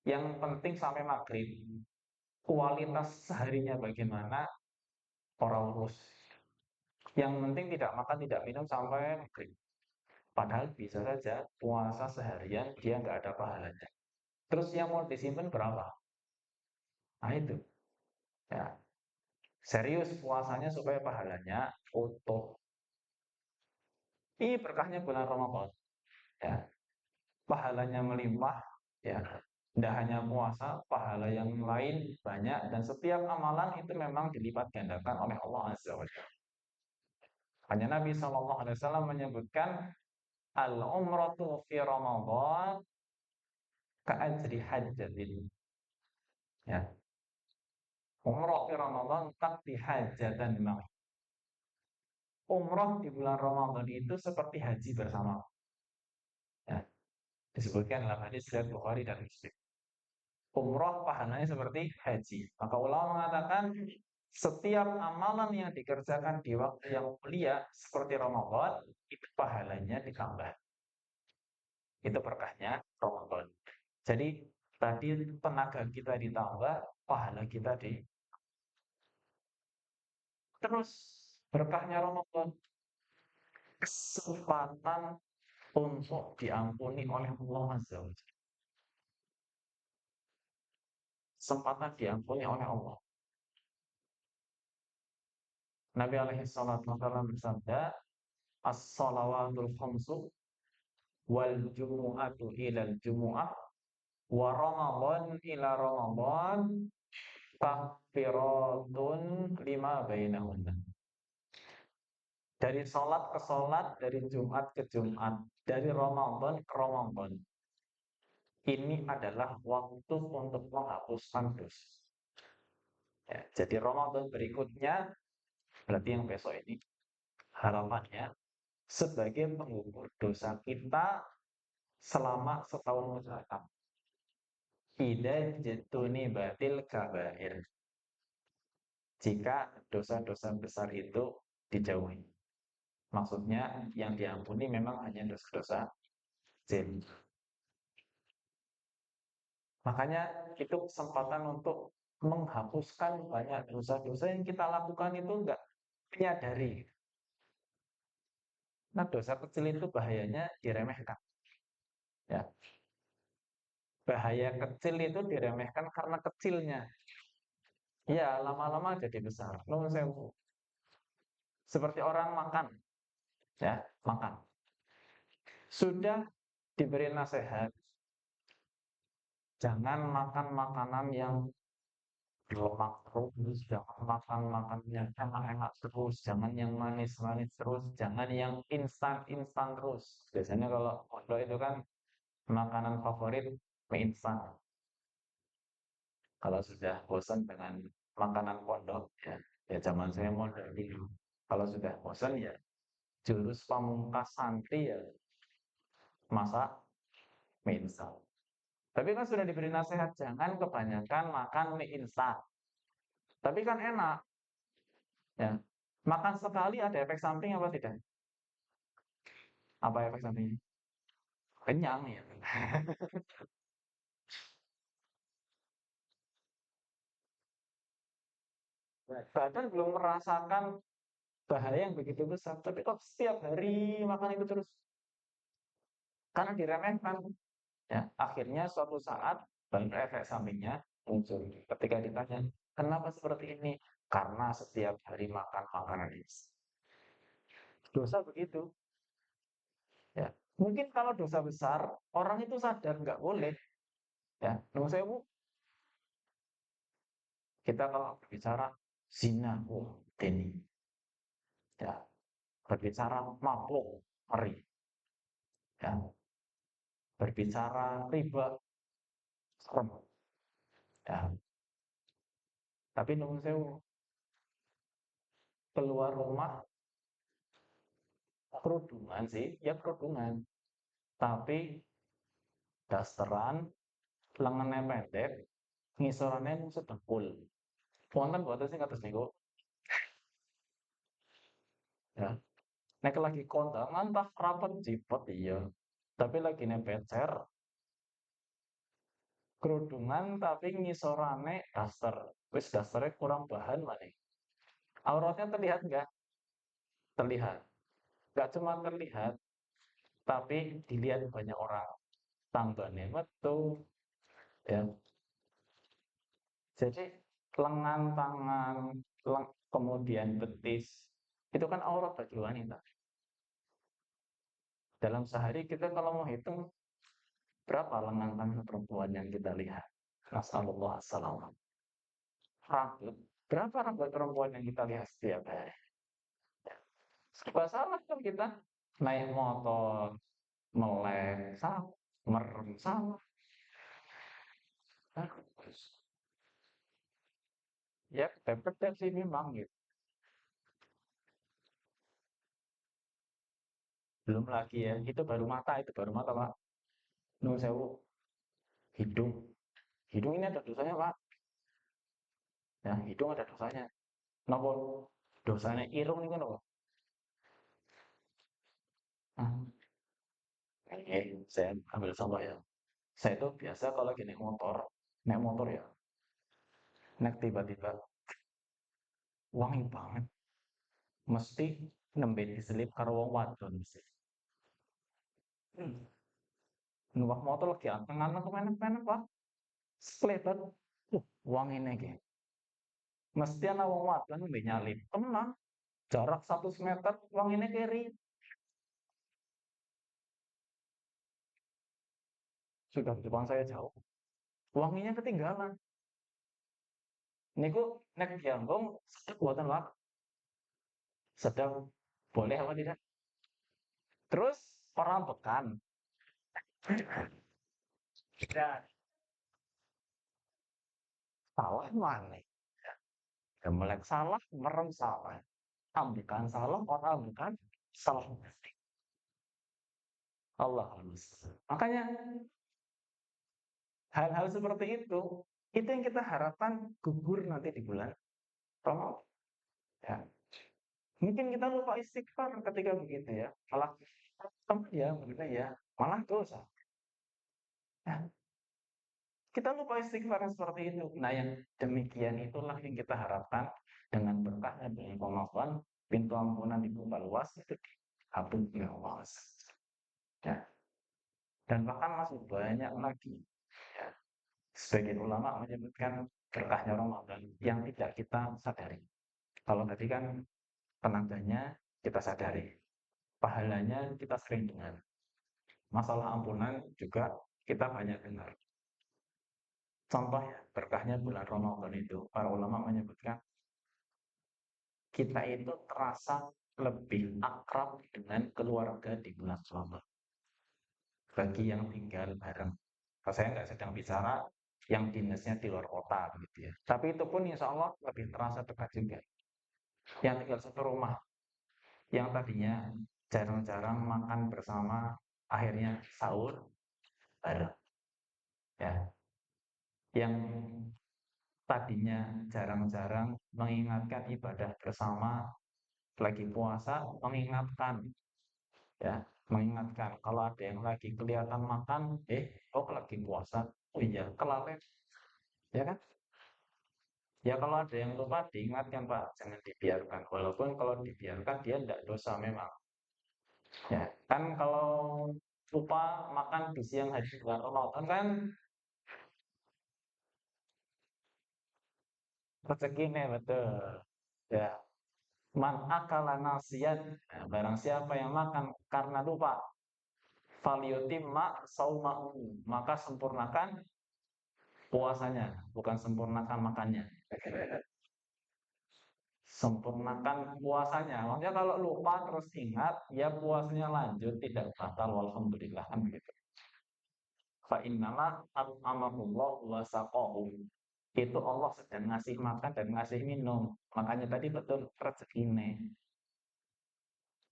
yang penting sampai maghrib. Kualitas seharinya bagaimana orang urus. Yang penting tidak makan tidak minum sampai maghrib. Padahal bisa saja puasa seharian dia nggak ada pahalanya. Terus yang mau disimpan berapa? Nah itu. Ya, serius puasanya supaya pahalanya utuh. Ini berkahnya bulan Ramadan. Ya, pahalanya melimpah. Ya, tidak hanya puasa, pahala yang lain banyak dan setiap amalan itu memang dilipat gandakan oleh Allah Azza wa Jalla. Hanya Nabi SAW menyebutkan al-umratu fi Ramadan ka'ajri hajjatin. Ya, umrah di Ramadan takti hajatan memang. Umrah di bulan Ramadan itu seperti haji bersama. Ya, disebutkan dalam hadis riwayat Bukhari dan Muslim. Umrah pahalanya seperti haji. Maka ulama mengatakan setiap amalan yang dikerjakan di waktu yang mulia seperti Ramadan itu pahalanya ditambah. Itu berkahnya Ramadan. Jadi tadi tenaga kita ditambah, pahala kita di terus berkahnya Ramadan kesempatan untuk diampuni oleh Allah Azza wa Jalla. Kesempatan diampuni oleh Allah. Nabi alaihi salatu wasallam bersabda, "As-salawatul khamsu wal jumu'atu ilal jumu'ah wa Ramadan ila Ramadan takfiratun lima bainahunna." Dari sholat ke sholat, dari Jumat ke Jumat, dari Ramadan ke Ramadan. Ini adalah waktu untuk menghapuskan dosa. Ya, jadi Ramadan berikutnya, berarti yang besok ini, harapannya sebagai pengukur dosa kita selama setahun mendatang. Ida jatuni batil kabair. jika dosa-dosa besar itu dijauhi. Maksudnya yang diampuni memang hanya dosa-dosa kecil. Makanya itu kesempatan untuk menghapuskan banyak dosa-dosa yang kita lakukan itu enggak menyadari. Nah, dosa kecil itu bahayanya diremehkan. Ya, bahaya kecil itu diremehkan karena kecilnya. Ya, lama-lama jadi besar. Nuwun sewu. Seperti orang makan, ya, makan. Sudah diberi nasihat, jangan makan makanan yang berlemak terus, jangan makan makanan yang enak-enak terus, jangan yang manis-manis terus, jangan yang instan-instan terus. Biasanya kalau pondok itu kan makanan favorit mie instan. Kalau sudah bosan dengan makanan pondok, ya zaman saya mondok dulu. Kalau sudah bosan ya jurus pamungkas santri ya masak mie instan. Tapi kan sudah diberi nasihat jangan kebanyakan makan mie instan. Tapi kan enak, ya. Makan sekali ada efek samping apa tidak? Apa efek sampingnya? Kenyang ya. Badan belum merasakan bahaya yang begitu besar, tapi kok setiap hari makan itu terus? Karena diremehkan, ya. Akhirnya suatu saat baru efek sampingnya muncul. Ketika ditanya, kenapa seperti ini? Karena setiap hari makan makanan ini. Dosa begitu, ya. Mungkin kalau dosa besar, orang itu sadar nggak boleh, ya. Nuwun sewu, kita kalau berbicara zina, ini, ya. Berbicara mabuk, meri, ya. Berbicara riba, serem, ya. Tapi nuwun sewu, keluar rumah kerudungan sih, ya kerudungan. Tapi dasteran, lengannya pendek, ngisorannya mung sedengkul. Wonten mboten sing kados niku? Ya. Nek lagi kondangan tah rapet jipet iya. Tapi lagi nepecer, kerudungan tapi ngisorane daster. Wis dasternya kurang bahan maneh. Auratnya terlihat nggak? Terlihat. Nggak cuma terlihat, tapi dilihat banyak orang. Tambahnya metu, ya. Jadi lengan tangan, kemudian betis, itu kan aurat bagi wanita. Dalam sehari kita kalau mau hitung berapa lengan tangan perempuan yang kita lihat? Nasallallahu alaihi. Rambut. Berapa rambut perempuan yang kita lihat setiap hari? Serba salah kan kita. Naik motor, melek, salah. Merem, salah. Nah, ya ketepet sih memang gitu. Belum lagi ya, itu baru mata Pak. Nuwun sewu, hidung. Hidung ini ada dosanya Pak. Ya, hidung ada dosanya. Napa? Dosanya irung ini kan apa? Nah, saya ambil contoh ya. Saya itu biasa kalau lagi naik motor ya, naik tiba-tiba wangi banget. Mesti nembe diselip karo wong wadon mesti. Hmm. Numpak motor lagi angen-angen kemenek-menek Pak. Sekelebat, wangine iki. Mesti ana wong wadon nembe nyalip. Tenan, jarak 100 meter wangine keri. Sudah di depan saya jauh. Wanginya ketinggalan. Niku nek diambung sedep mboten Pak? Sedap. Boleh apa tidak? Terus orang bekan. Dan salah mana? Ya, melek salah, merem salah. Ambekan salah, orang ambekan salah. Allah halus. Makanya hal-hal seperti itu yang kita harapkan gugur nanti di bulan Ramadan. Ya. Mungkin kita lupa istighfar ketika begitu ya. Malah ya, begitu ya. Malah dosa. Ya. Kita lupa istighfar yang seperti itu. Nah, yang demikian itulah yang kita harapkan dengan berkahnya bulan Ramadan, pintu ampunan dibuka luas itu dihapus oleh Allah. Ya. Dan bahkan masih banyak lagi. Ya. Sebagian ulama menyebutkan berkahnya Ramadan yang tidak kita sadari. Kalau tadi kan tenaganya kita sadari, pahalanya kita sering dengar. Masalah ampunan juga kita banyak dengar. Contoh ya, berkahnya bulan Ramadan itu, para ulama menyebutkan kita itu terasa lebih akrab dengan keluarga di bulan Ramadan. Bagi yang tinggal bareng. Kalau saya nggak sedang bicara yang dinasnya di luar kota begitu ya. Tapi itu pun insya Allah lebih terasa dekat juga. Yang tinggal satu rumah, yang tadinya jarang-jarang makan bersama, akhirnya sahur bareng. Ya, yang tadinya jarang-jarang mengingatkan ibadah bersama, lagi puasa, mengingatkan, ya, mengingatkan kalau ada yang lagi kelihatan makan, oh lagi puasa, oh iya, kelalep, ya kan? Ya kalau ada yang lupa diingatkan Pak, jangan dibiarkan. Walaupun kalau dibiarkan dia tidak dosa memang. Ya, kan kalau lupa makan di siang hari bulan Ramadan kan rezekinya betul. Ya, man akala nasiyan, nah, barang siapa yang makan karena lupa, falyutimma saumahu, maka sempurnakan puasanya, bukan sempurnakan makannya. Sempurnakan puasanya. Maksudnya kalau lupa terus ingat, ya puasanya lanjut, tidak batal, walhamdulillah kan begitu. Fa innama at'amahullah wa saqahu. Itu Allah sedang ngasih makan dan ngasih minum. Makanya tadi betul rezekine.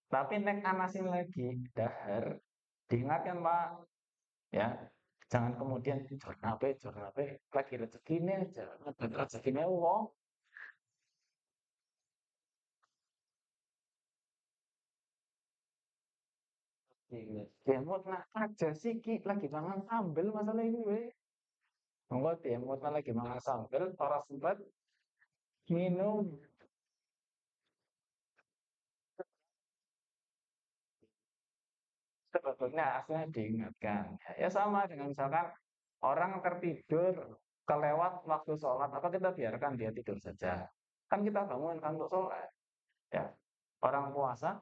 Tapi nek anasin lagi dahar, diingatkan Pak, ya. Jangan kemudian jornabe lagi rezekine aja, rezekine wong. Demot nak aja sih ki lagi mangan sambel masalah ini we. Monggo demot lagi mangan sambel, ora sempat minum. Sebetulnya aslinya diingatkan. Ya sama dengan misalkan orang tertidur kelewat waktu sholat, apa kita biarkan dia tidur saja? Kan kita bangunkan untuk sholat. Ya, orang puasa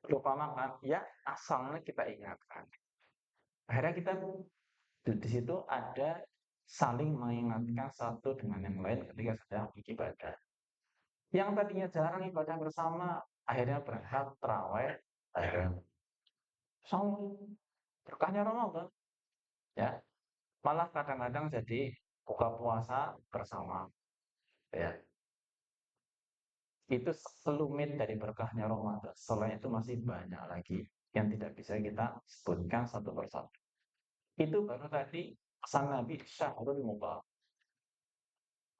lupa makan, ya asalnya kita ingatkan. Akhirnya kita di situ ada saling mengingatkan satu dengan yang lain ketika sedang beribadah. Yang tadinya jarang ibadah bersama, akhirnya berangkat terawih bareng. Sama berkahnya Ramadan, ya. Malah kadang-kadang jadi buka puasa bersama, ya. Itu selumit dari berkahnya Ramadan. Selain itu masih banyak lagi yang tidak bisa kita sebutkan satu persatu. Itu baru tadi pesan Nabi Syahrul Mubarak.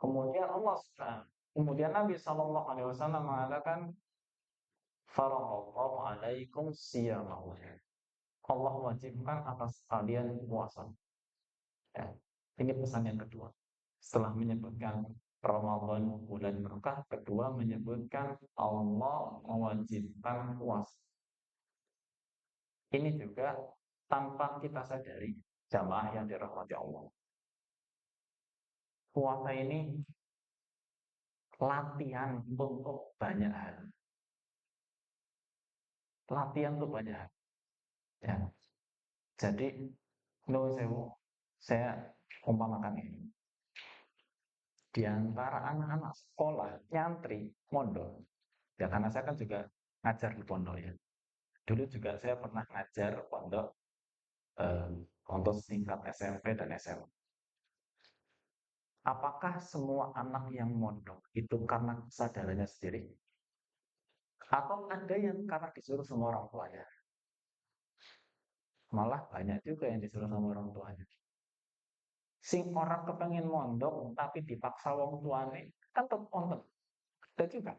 Kemudian Nabi Shallallahu Alaihi Wasallam mengatakan, Faradallahu alaikum siyamahu. Allah wajibkan atas kalian puasa. Ya. Ini pesan yang kedua. Setelah menyebutkan Ramadan bulan berkah, kedua menyebutkan Allah mewajibkan puasa. Ini juga tanpa kita sadari jamaah yang dirahmati Allah. Puasa ini latihan untuk banyak hal. Latihan untuk banyak hal. Ya. Jadi, saya umpamakan ini. Di antara anak-anak sekolah, nyantri, mondok. Ya, karena saya kan juga ngajar di pondok ya. Dulu juga saya pernah ngajar pondok eh, untuk tingkat SMP dan SMA. Apakah semua anak yang mondok itu karena kesadarannya sendiri? Atau ada yang karena disuruh sama orang tuanya? Malah banyak juga yang disuruh sama orang tuanya. Sing orang kepengen mondok tapi dipaksa wong tuane kan tetep wonten. Ada juga.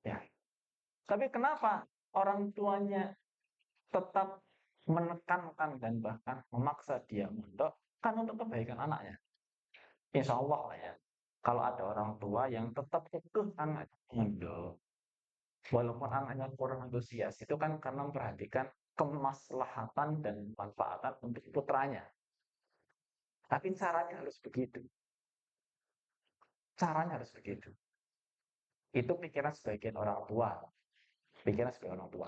Ya. Tapi kenapa orang tuanya tetap menekankan dan bahkan memaksa dia mondok? Kan untuk kebaikan anaknya. Insya Allah lah ya. Kalau ada orang tua yang tetap kekeh anaknya mondok, walaupun anaknya kurang antusias, itu kan karena memperhatikan kemaslahatan dan manfaatan untuk putranya. Tapi caranya harus begitu. Caranya harus begitu. Itu pikiran sebagian orang tua. Pikiran sebagian orang tua.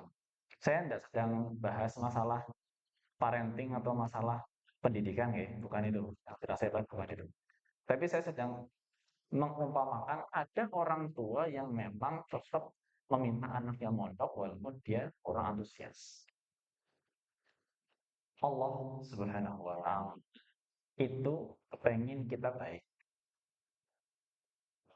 Saya tidak sedang bahas masalah parenting atau masalah pendidikan ya, bukan itu. Yang sudah saya bahas bukan itu. Tapi saya sedang mengumpamakan ada orang tua yang memang tetap meminta anaknya mondok walaupun dia kurang antusias. Allah Subhanahu wa taala itu kepengen kita baik,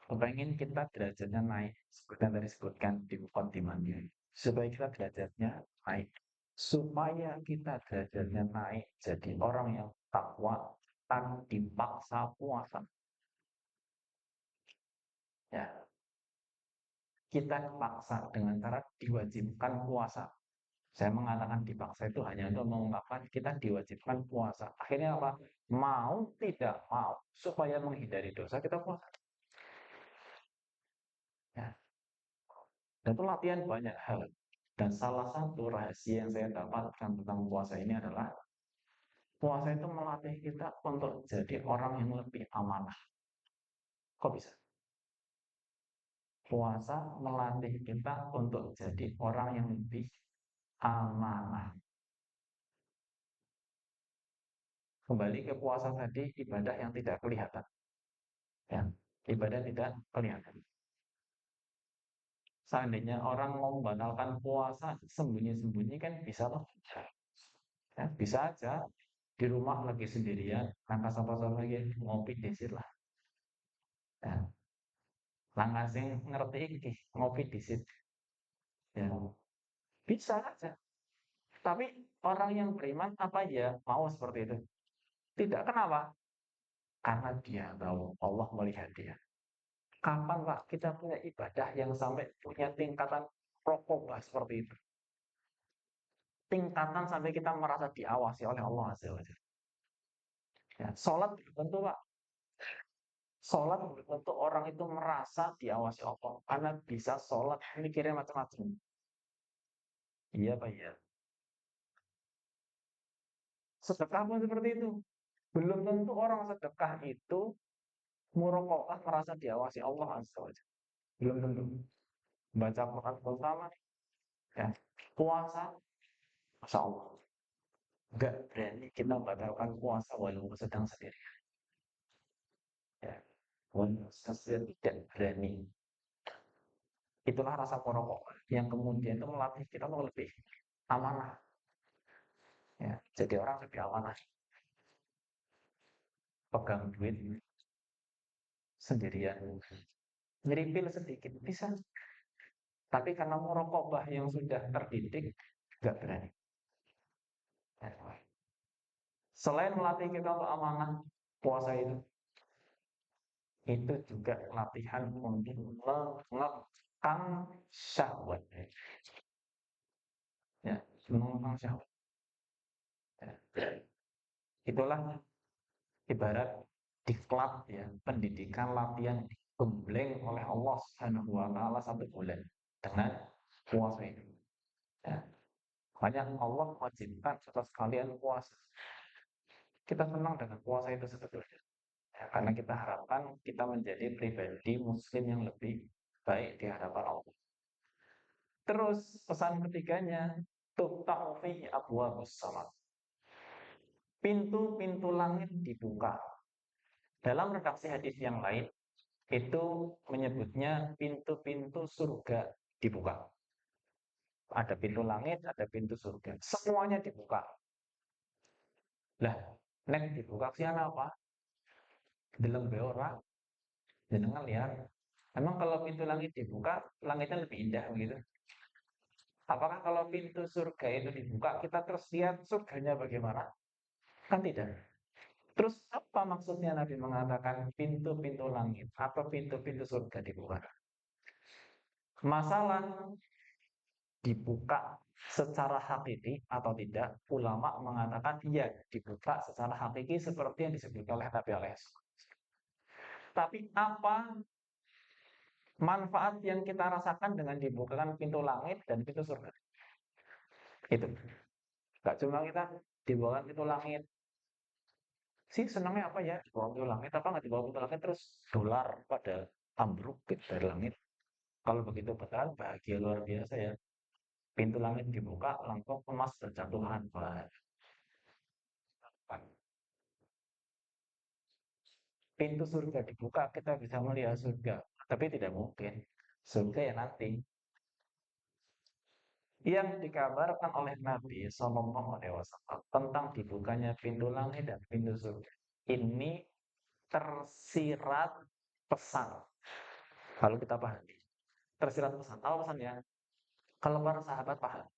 kepengen kita derajatnya naik, seperti yang tadi disebutkan di mukadimahnya, supaya kita derajatnya naik, supaya kita derajatnya naik jadi orang yang takwa tanpa dipaksa puasa. Ya, kita dipaksa dengan cara diwajibkan puasa. Saya mengatakan dipaksa itu hanya untuk mengungkapkan kita diwajibkan puasa. Akhirnya apa? Mau tidak mau supaya menghindari dosa kita puasa. Ya. Dan itu latihan banyak hal. Dan salah satu rahasia yang saya dapatkan tentang puasa ini adalah puasa itu melatih kita untuk jadi orang yang lebih amanah. Kok bisa? Puasa melatih kita untuk jadi orang yang lebih amanah. Kembali ke puasa tadi, ibadah yang tidak kelihatan. Ya, ibadah tidak kelihatan. Seandainya orang mau membatalkan puasa sembunyi-sembunyi kan bisa loh. Ya, bisa aja di rumah lagi sendirian, angkat sapa-sapa lagi ngopi disit lah. Ya, langkah sing ngerti iki ngopi disit. Ya, bisa aja. Tapi orang yang beriman apa ya mau seperti itu? Tidak. Kenapa? Karena dia tahu Allah melihat dia. Kapan Pak kita punya ibadah yang sampai punya tingkatan rokobah seperti itu? Tingkatan sampai kita merasa diawasi oleh Allah Azza wa Jalla. Ya, sholat belum tentu Pak. Sholat belum tentu orang itu merasa diawasi Allah. Karena bisa sholat mikirnya macam-macam. Iya Pak ya. Sedekah pun seperti itu. Belum tentu orang sedekah itu murokoah merasa diawasi Allah Azza wa Jalla. Belum tentu. Baca Quran bersama, ya. Puasa, Masya Allah. Enggak berani kita batalkan puasa walaupun sedang sendiri. Ya. Walaupun sedang tidak berani. Itulah rasa merokok yang kemudian itu melatih kita untuk lebih amanah. Ya. Jadi orang lebih amanah. Pegang duit sendirian. Nyeripil sedikit bisa. Tapi karena merokok yang sudah terdidik, nggak berani. Ya. Selain melatih kita untuk amanah, puasa itu juga latihan untuk mengekang syahwat. Ya, mengekang syahwat. Ya. Itulah ibarat diklat ya, pendidikan latihan digembleng oleh Allah Subhanahu wa taala 1 bulan dengan puasa ini. Ya. Banyak Allah wajibkan atas kalian puasa. Kita senang dengan puasa itu sebetulnya. Ya, karena kita harapkan kita menjadi pribadi muslim yang lebih baik di hadapan Allah. Terus pesan ketiganya, tuftahu fihi abwabus samad. Pintu-pintu langit dibuka. Dalam redaksi hadis yang lain itu menyebutnya pintu-pintu surga dibuka. Ada pintu langit, ada pintu surga. Semuanya dibuka. Lah, nek dibuka siapa apa? Dalam beora, jenengan lihat. Emang kalau pintu langit dibuka, langitnya lebih indah begitu. Apakah kalau pintu surga itu dibuka, kita terus lihat surganya bagaimana? Kan tidak. Terus apa maksudnya Nabi mengatakan pintu-pintu langit atau pintu-pintu surga dibuka? Masalah dibuka secara hakiki atau tidak, ulama mengatakan iya dibuka secara hakiki seperti yang disebut oleh Nabi alaihissalam. Tapi apa manfaat yang kita rasakan dengan dibukakan pintu langit dan pintu surga? Itu. Gak cuma kita dibukakan pintu langit. Sih senangnya apa ya? Dibawa pintu langit apa nggak dibawa pintu langit terus dolar pada ambruk gitu dari langit. Kalau begitu beneran bahagia luar biasa ya. Pintu langit dibuka langsung emas berjatuhan. Wah, pintu surga dibuka kita bisa melihat surga. Tapi tidak mungkin. Surga ya nanti. Yang dikabarkan oleh Nabi Shallallahu Alaihi Wasallam tentang dibukanya pintu langit dan pintu surga. Ini tersirat pesan. Kalau kita pahami. Tersirat pesan. Apa pesannya? Kalau para sahabat paham.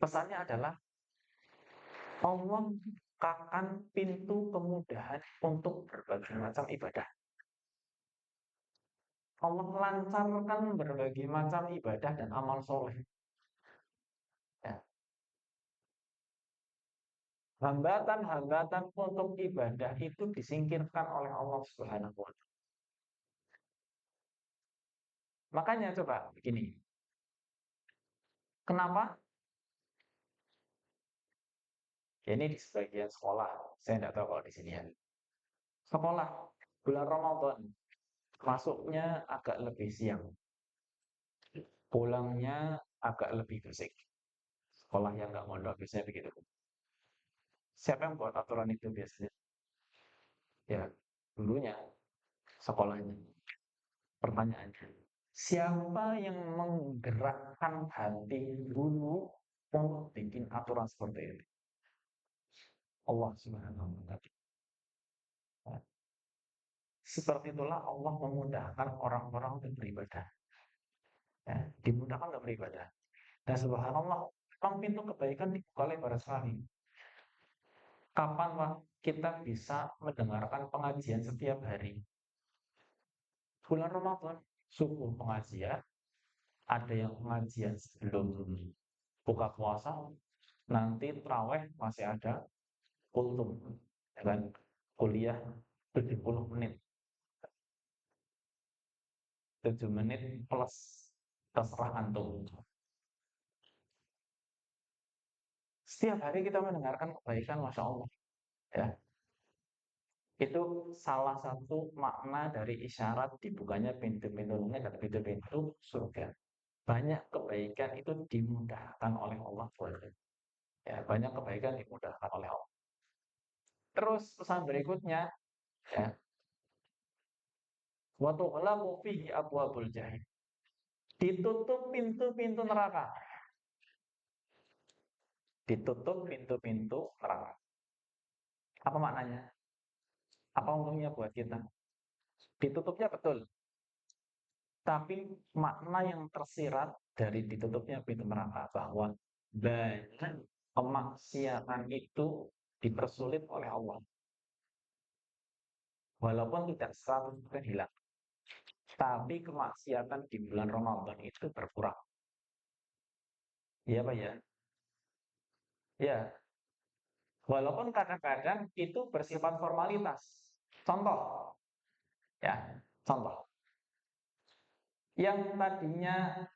Pesannya adalah Allah bukakan pintu kemudahan untuk berbagai macam ibadah. Allah lancarkan berbagai macam ibadah dan amal soleh. Ya. Hambatan-hambatan untuk ibadah itu disingkirkan oleh Allah Subhanahu wa Ta'ala. Makanya coba begini. Kenapa? Ya, ini di sebagian sekolah. Saya tidak tahu kalau di sini ya. Sekolah bulan Ramadan masuknya agak lebih siang. Pulangnya agak lebih bersih. Sekolah yang nggak mondok biasanya begitu. Siapa yang buat aturan itu biasanya? Ya, dulunya sekolahnya. Pertanyaannya, siapa yang menggerakkan hati dulu untuk bikin aturan seperti ini? Allah Subhanahu wa Ta'ala. Seperti itulah Allah memudahkan orang-orang untuk beribadah. Ya, dimudahkan untuk beribadah. Dan subhanallah, memang pintu kebaikan dibuka lebar sekali. Kapan Pak kita bisa mendengarkan pengajian setiap hari? Bulan Ramadan, subuh pengajian, ada yang pengajian sebelum buka puasa, nanti traweh masih ada kultum, ya kan? Kuliah 70 menit, 7 menit plus terserah antum. Setiap hari kita mendengarkan kebaikan, Masya Allah. Ya, itu salah satu makna dari isyarat dibukanya pintu-pintu langit dan pintu-pintu surga. Banyak kebaikan itu dimudahkan oleh Allah. Ya, banyak kebaikan dimudahkan oleh Allah. Terus pesan berikutnya, ya, wa tughlaqu fihi abwabul jahim. Ditutup pintu-pintu neraka. Ditutup pintu-pintu neraka. Apa maknanya? Apa untungnya buat kita? Ditutupnya betul. Tapi makna yang tersirat dari ditutupnya pintu neraka bahwa banyak kemaksiatan itu dipersulit oleh Allah. Walaupun tidak 100% hilang. Tapi kemaksiatan di bulan Ramadan itu berkurang. Iya Pak ya? Ya, walaupun kadang-kadang itu bersifat formalitas. Contoh, ya, contoh. Yang tadinya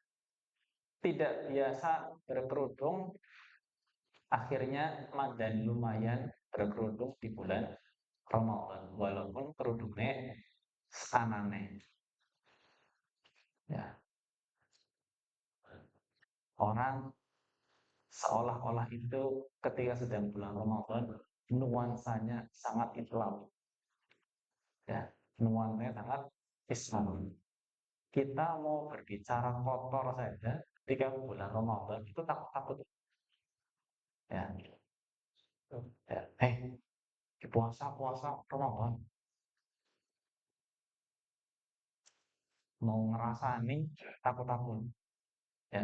tidak biasa berkerudung, akhirnya dan lumayan berkerudung di bulan Ramadan. Walaupun kerudungnya aneh. Ya, orang seolah-olah itu ketika sedang bulan Ramadan, nuansanya sangat Islam. Ya, nuansanya sangat Islam. Kita mau berbicara kotor saja ketika bulan Ramadan itu takut-takut. Ya, ya. Puasa Ramadan mau ngerasani takut-takut. Ya.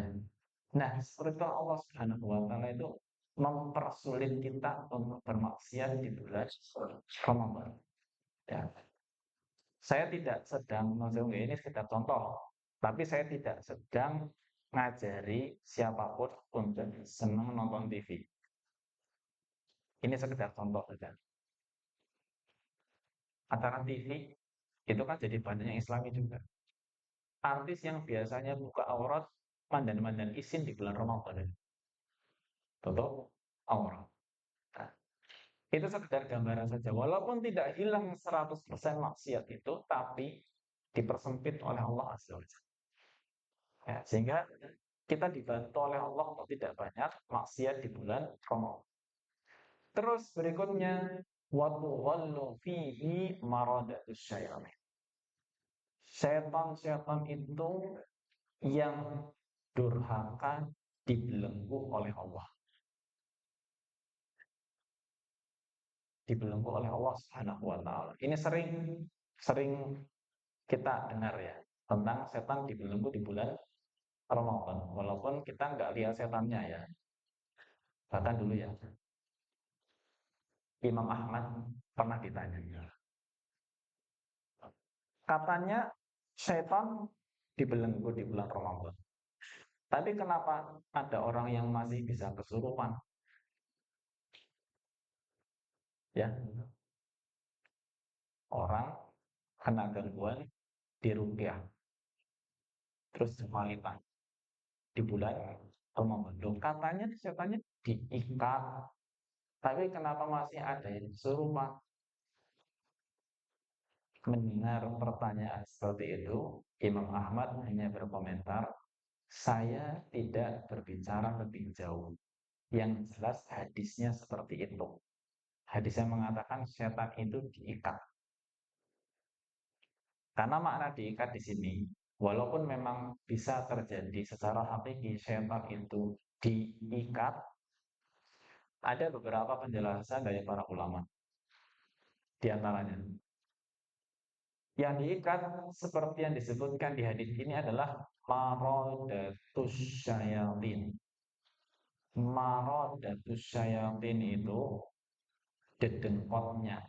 Nah, seperti itu Allah Subhanahu wa Ta'ala itu mempersulit kita untuk bermaksiat di bulan Ramadan. Ya. Saya tidak sedang ini sekedar contoh. Tapi saya tidak sedang ngajari siapapun untuk senang nonton TV. Ini sekedar contoh saja. Acara TV itu kan jadi banyak yang Islami juga. Artis yang biasanya buka aurat, mandan-mandan isin di bulan Ramadan. Tutup aurat. Nah, itu sekedar gambaran saja. Walaupun tidak hilang 100% maksiat itu, tapi dipersempit oleh Allah Azza wa Jalla. Ya, sehingga kita dibantu oleh Allah untuk tidak banyak maksiat di bulan Ramadan. Terus berikutnya, watughallu fihi maradatus syayatin. Setan-setan itu yang durhaka dibelenggu oleh Allah. Dibelenggu oleh Allah Subhanahu wa taala. Ini sering sering kita dengar ya tentang setan dibelenggu di bulan Ramadan. Walaupun kita nggak lihat setannya ya. Bahkan dulu ya, Imam Ahmad pernah ditanya. Katanya setan dibelenggu di bulan Ramadan. Tapi kenapa ada orang yang masih bisa kesurupan? Ya, orang kena gangguan di ruqyah, terus jumalitan di bulan Ramadan. Loh, katanya setannya diikat, tapi kenapa masih ada yang kesurupan? Mendengar pertanyaan seperti itu, Imam Ahmad hanya berkomentar, saya tidak berbicara lebih jauh. Yang jelas hadisnya seperti itu. Hadisnya mengatakan setan itu diikat. Karena makna diikat di sini, walaupun memang bisa terjadi secara hakiki setan itu diikat, ada beberapa penjelasan dari para ulama. Di antaranya, yang diikat seperti yang disebutkan di hadis ini adalah maradatus syayatin. Maradatus syayatin itu dedengkotnya,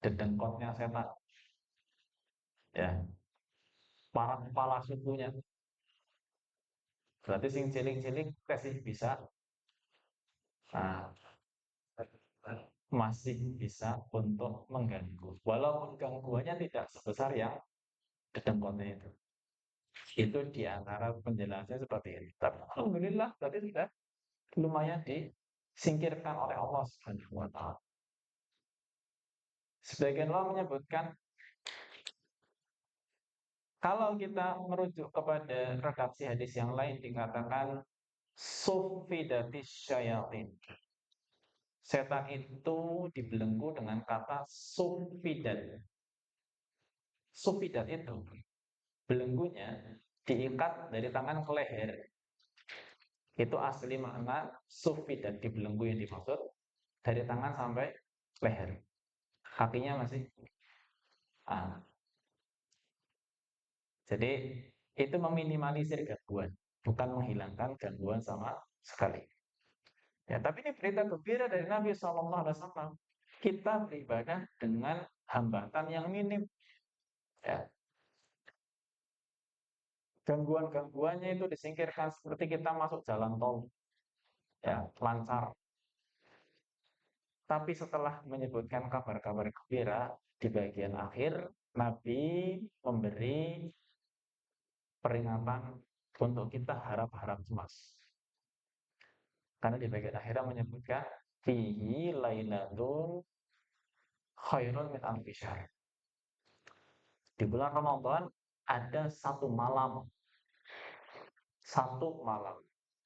dedengkotnya setan, ya, para kepala sukunya. Berarti sing cilik-cilik kasih bisa, nah, masih bisa untuk mengganggu. Walaupun gangguannya tidak sebesar yang dedengkotnya itu. Itu di antara penjelasannya seperti ini. Tapi alhamdulillah berarti sudah lumayan disingkirkan oleh Allah Subhanahu wa taala. Sebagian ulama menyebutkan kalau kita merujuk kepada redaksi hadis yang lain dikatakan sufidatis syayatin. Setan itu dibelenggu dengan kata sufidat. Sufidat itu belenggunya diikat dari tangan ke leher. Itu asli makna sufidat, dibelenggu yang dimaksud dari tangan sampai leher. Kakinya masih jadi itu meminimalisir gangguan, bukan menghilangkan gangguan sama sekali. Ya, tapi ini berita gembira dari Nabi SAW. Kita beribadah dengan hambatan yang minim. Ya, gangguan-gangguannya itu disingkirkan seperti kita masuk jalan tol, ya, lancar. Tapi setelah menyebutkan kabar-kabar gembira di bagian akhir, Nabi memberi peringatan untuk kita harap-harap cemas. Karena di bagian akhirnya menyebutkan fihi lailatun khairun min alfi syahr. Di bulan Ramadan ada satu malam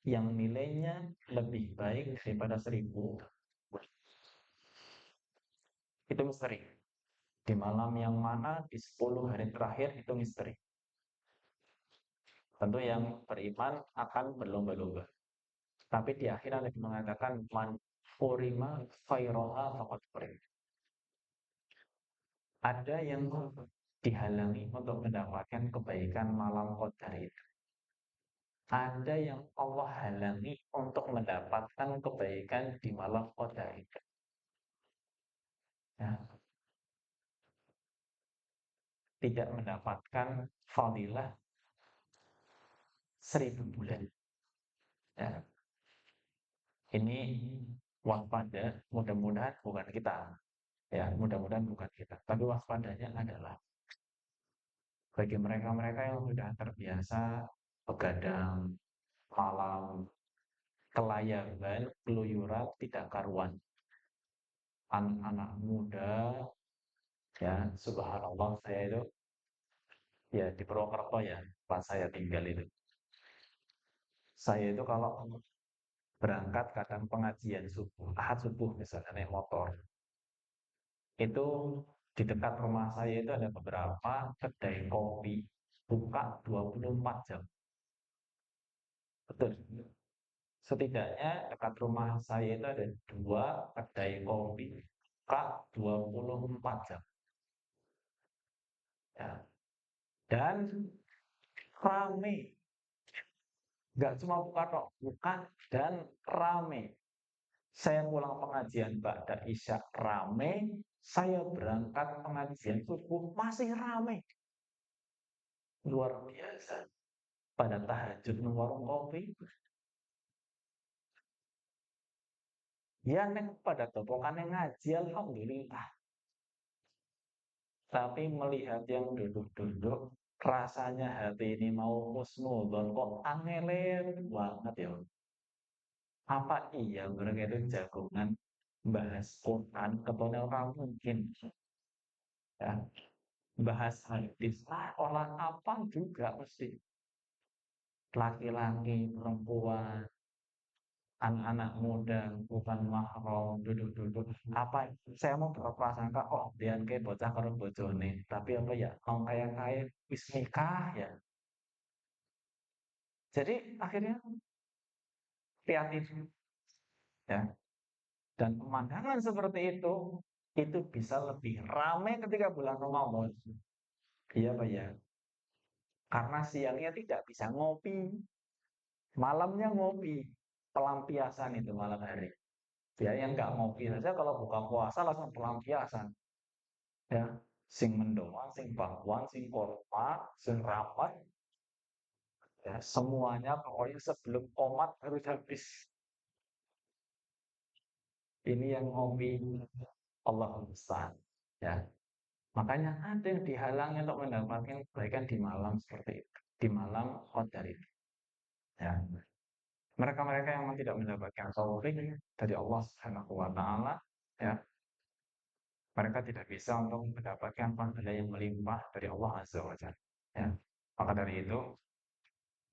yang nilainya lebih baik daripada 1000. Itu misteri. Di malam yang mana di 10 hari terakhir itu misteri. Tentu yang beriman akan berlomba-lomba. Tapi di akhir Nabi mengatakan man furima khairoha faqad furim. Ada yang dihalangi untuk mendapatkan kebaikan malam qadar itu. Ada yang Allah halangi untuk mendapatkan kebaikan di malam qadar itu. Ya. tidak mendapatkan fadilah 1000 bulan. Ya, ini waspada, mudah-mudahan bukan kita. Ya, mudah-mudahan bukan kita. Tapi waspadanya adalah bagi mereka-mereka yang sudah terbiasa begadang malam, kelayaban, keluyuran, tidak karuan. Anak-anak muda, ya, subhanallah, saya itu, ya, di Purwokerto ya, pas saya tinggal itu. Saya itu kalau berangkat kadang pengajian subuh, ahad subuh misalnya naik motor, itu di dekat rumah saya itu ada beberapa kedai kopi buka 24 jam. Betul. Setidaknya dekat rumah saya itu ada dua kedai kopi buka 24 jam. Ya. Dan rame, nggak cuma buka tok, buka dan rame. Saya pulang pengajian Ba'da Isya rame, saya berangkat pengajian subuh masih rame. Luar biasa. Pada tahajud di warung kopi, ya neng pada topokannya ngaji, alhamdulillah. Tapi melihat yang duduk-duduk, rasanya hati ini mau husnudon kok angeler banget ya. Apa iya mereka itu jagongan bahas Quran ketone orang mungkin ya, bahas hadis orang apa juga mesti laki-laki perempuan anak-anak muda bukan mahram duduk-duduk apa saya mau berprasangka oh dia kayak bocah karo bojone tapi apa ya mau kayak wis nikah ya jadi akhirnya kreatif ya dan pemandangan seperti itu bisa lebih ramai ketika bulan Ramadan. Iya Pak ya. Karena siangnya tidak bisa ngopi, malamnya ngopi. Pelampiasan itu malam hari. Ya yang nggak ngopi saja kalau buka puasa langsung pelampiasan. Ya, sing mendoan, sing bakwan, sing korma, sing rapat, ya semuanya pokoknya sebelum komat harus habis. Ini yang ngopi Allah musta'an. Ya, makanya ada yang dihalangi untuk mendapatkan kebaikan di malam seperti itu, di malam qadar itu. Ya, mereka-mereka yang tidak mendapatkan taufik dari Allah Subhanahu wa taala, ya, mereka tidak bisa untuk mendapatkan pahala yang melimpah dari Allah Azza wa Jalla. Ya. Maka dari itu,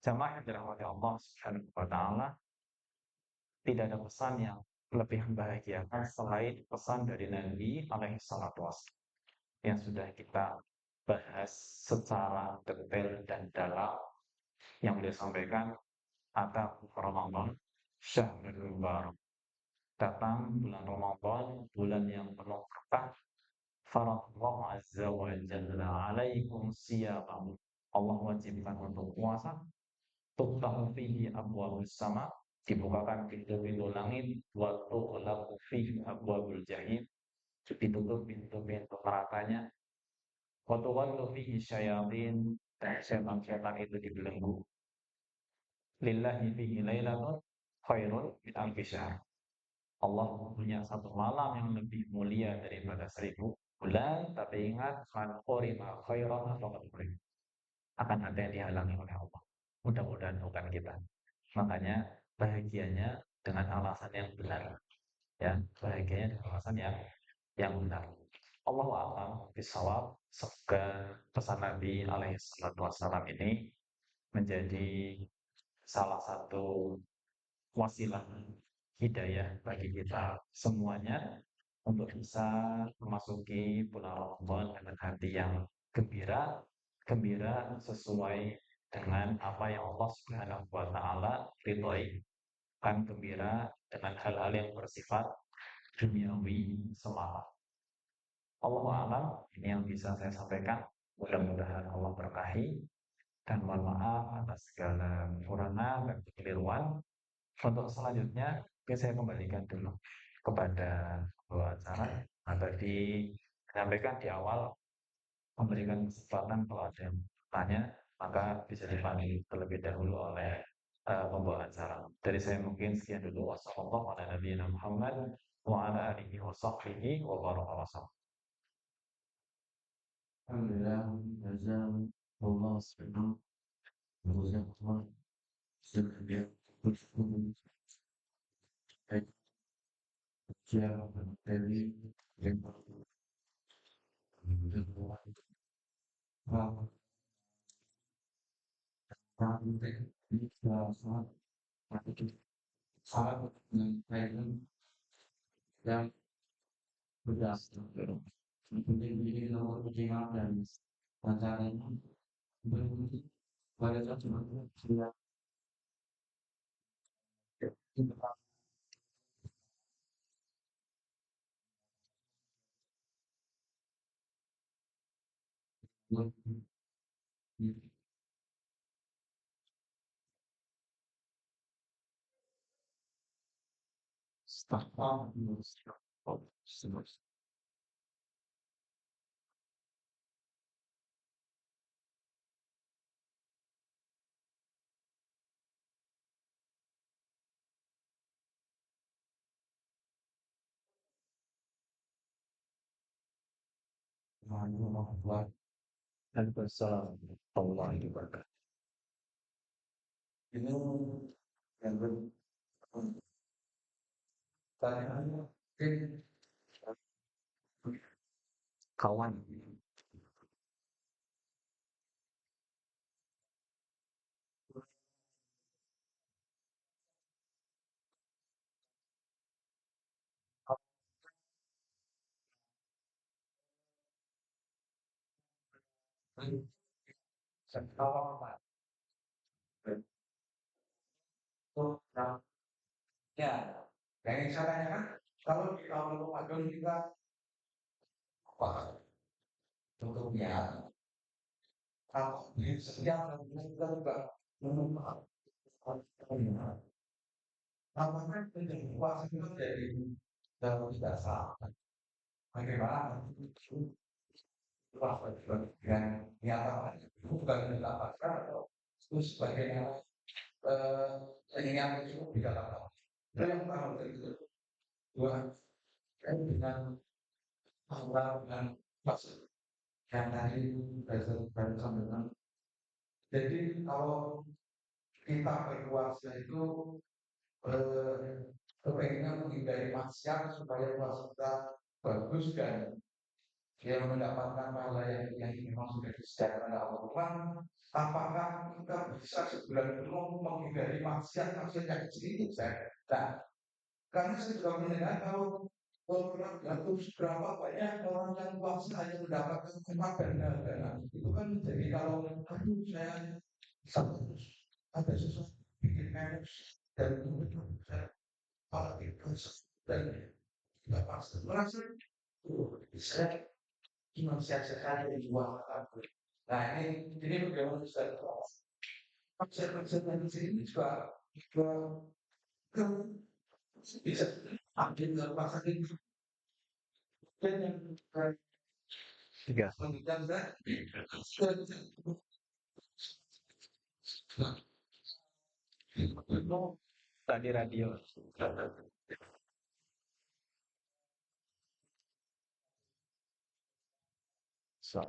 jamaah yang dirahmati Allah Subhanahu wa taala, tidak ada pesan yang lebih membahagiakan selain pesan dari Nabi alaihi salatu wassalam yang sudah kita bahas secara detail dan dalam yang beliau sampaikan atau Ramadan syahrul mubarak. Datang bulan Ramadan, bulan yang penuh berkah. Faradallahu azza wa jalla alaikum siyam. Allah wajibkan untuk puasa. Tuftahu fihi abwabus sama. Dibukakan pintu-pintu langit. Wa tughlaqu fihi abwabul jahim. Ditutup pintu-pintu nerakanya. Wa tughallu fihi syayatin. Dan setan-setan itu dibelenggu. Lillahi fihi lailatun khairun min alfi syahr. Allah punya satu malam yang lebih mulia daripada 1000 bulan, tapi ingat, man qurima khairan faqad qurim. Akan ada yang dihalangi oleh Allah. Mudah-mudahan bukan kita. Makanya bahagianya dengan alasan yang benar. Ya, bahagianya dengan alasan yang benar. Allah a'lam bishawab. Semoga pesan Nabi alaihi salatu wassalam ini menjadi salah satu wasilah hidayah bagi kita semuanya untuk bisa memasuki bulan Ramadan dengan hati yang gembira, gembira sesuai dengan apa yang Allah Subhanahu wa taala ridhoi, kan gembira dengan hal-hal yang bersifat duniawi semata. Allah alam, ini yang bisa saya sampaikan. Mudah-mudahan Allah berkahi dan mohon maaf atas segala kekurangan dan kekeliruan. Untuk selanjutnya, oke, saya kembalikan dulu kepada pembawa acara. Nah, tadi menyampaikan di awal memberikan kesempatan kalau ada yang tanya, maka bisa dipanggil terlebih dahulu oleh pembawa acara. Dari saya mungkin sekian dulu. Wassalamualaikum warahmatullahi wabarakatuh. Alhamdulillah, jazakallah khairan, jazakallah khairan, baik, siapa dari yang berbuat apa sampai di saat itu saat dengan yang berdasar kemudian ini nomor ujian dan rencananya berhenti pada satu sudah kita startup terus membuat dan bersama Allah diberkati. Ini yang bertanya kawan. Kawan itu ya, yang saya tanyakan kalau di tahun Ramadan kita apa contohnya kalau di setiap bulan kita juga menemukan apakah menjadi puasa itu dari dalam tidak salah bagaimana puasa dengan nyata itu bukan mendapatkan atau itu sebagai yang itu di dalam itu yang pertama itu dua dengan Allah dengan maksud yang tadi baru sampaikan. Jadi kalau kita berpuasa itu kepengen menghindari maksiat supaya puasa kita bagus dan dia mendapatkan pahala yang memang sudah disediakan oleh Allah. Apakah kita bisa sebulan penuh menghindari maksiat yang kecil itu saya? Nah, karena saya juga mendengar kalau orang jatuh berapa banyak orang yang puasa hanya mendapatkan empat dana itu kan jadi kalau aduh saya satu ada sesuatu bikin manage dan kemudian saya malah itu dan tidak pasti merasa saya cuma sekali di luar aku. Nah ini bagaimana bisa konsep dari sini juga kan bisa ambil ke pasar itu dan yang tiga menunjukkan tadi radio so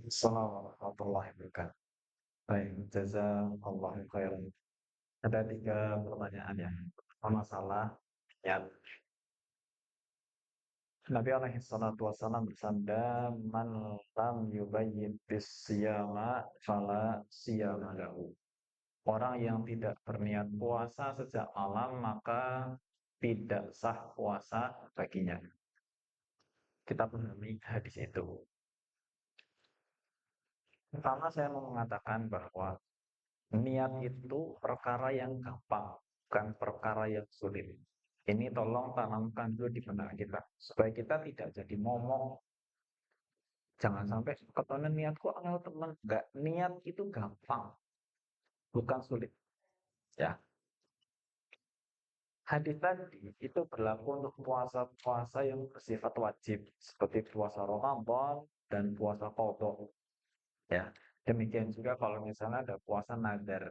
Assalamualaikum warahmatullahi wabarakatuh. Baik, jazakallahu khairan. Ada 3 pertanyaan ya. Pertama masalah niat. Nabi alaihi salatu wasallam bersabda, "Man lam yubayyit bis-siyama fala siyama lahu." Orang yang tidak berniat puasa sejak malam maka tidak sah puasa baginya. Kita pahami hadis itu. Pertama saya mau mengatakan bahwa niat itu perkara yang gampang, bukan perkara yang sulit. Ini tolong tanamkan dulu di benak kita, supaya kita tidak jadi momok. Jangan sampai ketemu niatku angel teman. Enggak, niat itu gampang, bukan sulit. Ya, hadis tadi itu berlaku untuk puasa-puasa yang bersifat wajib, seperti puasa Ramadan dan puasa qadha. Ya, demikian juga kalau misalnya ada puasa nadar.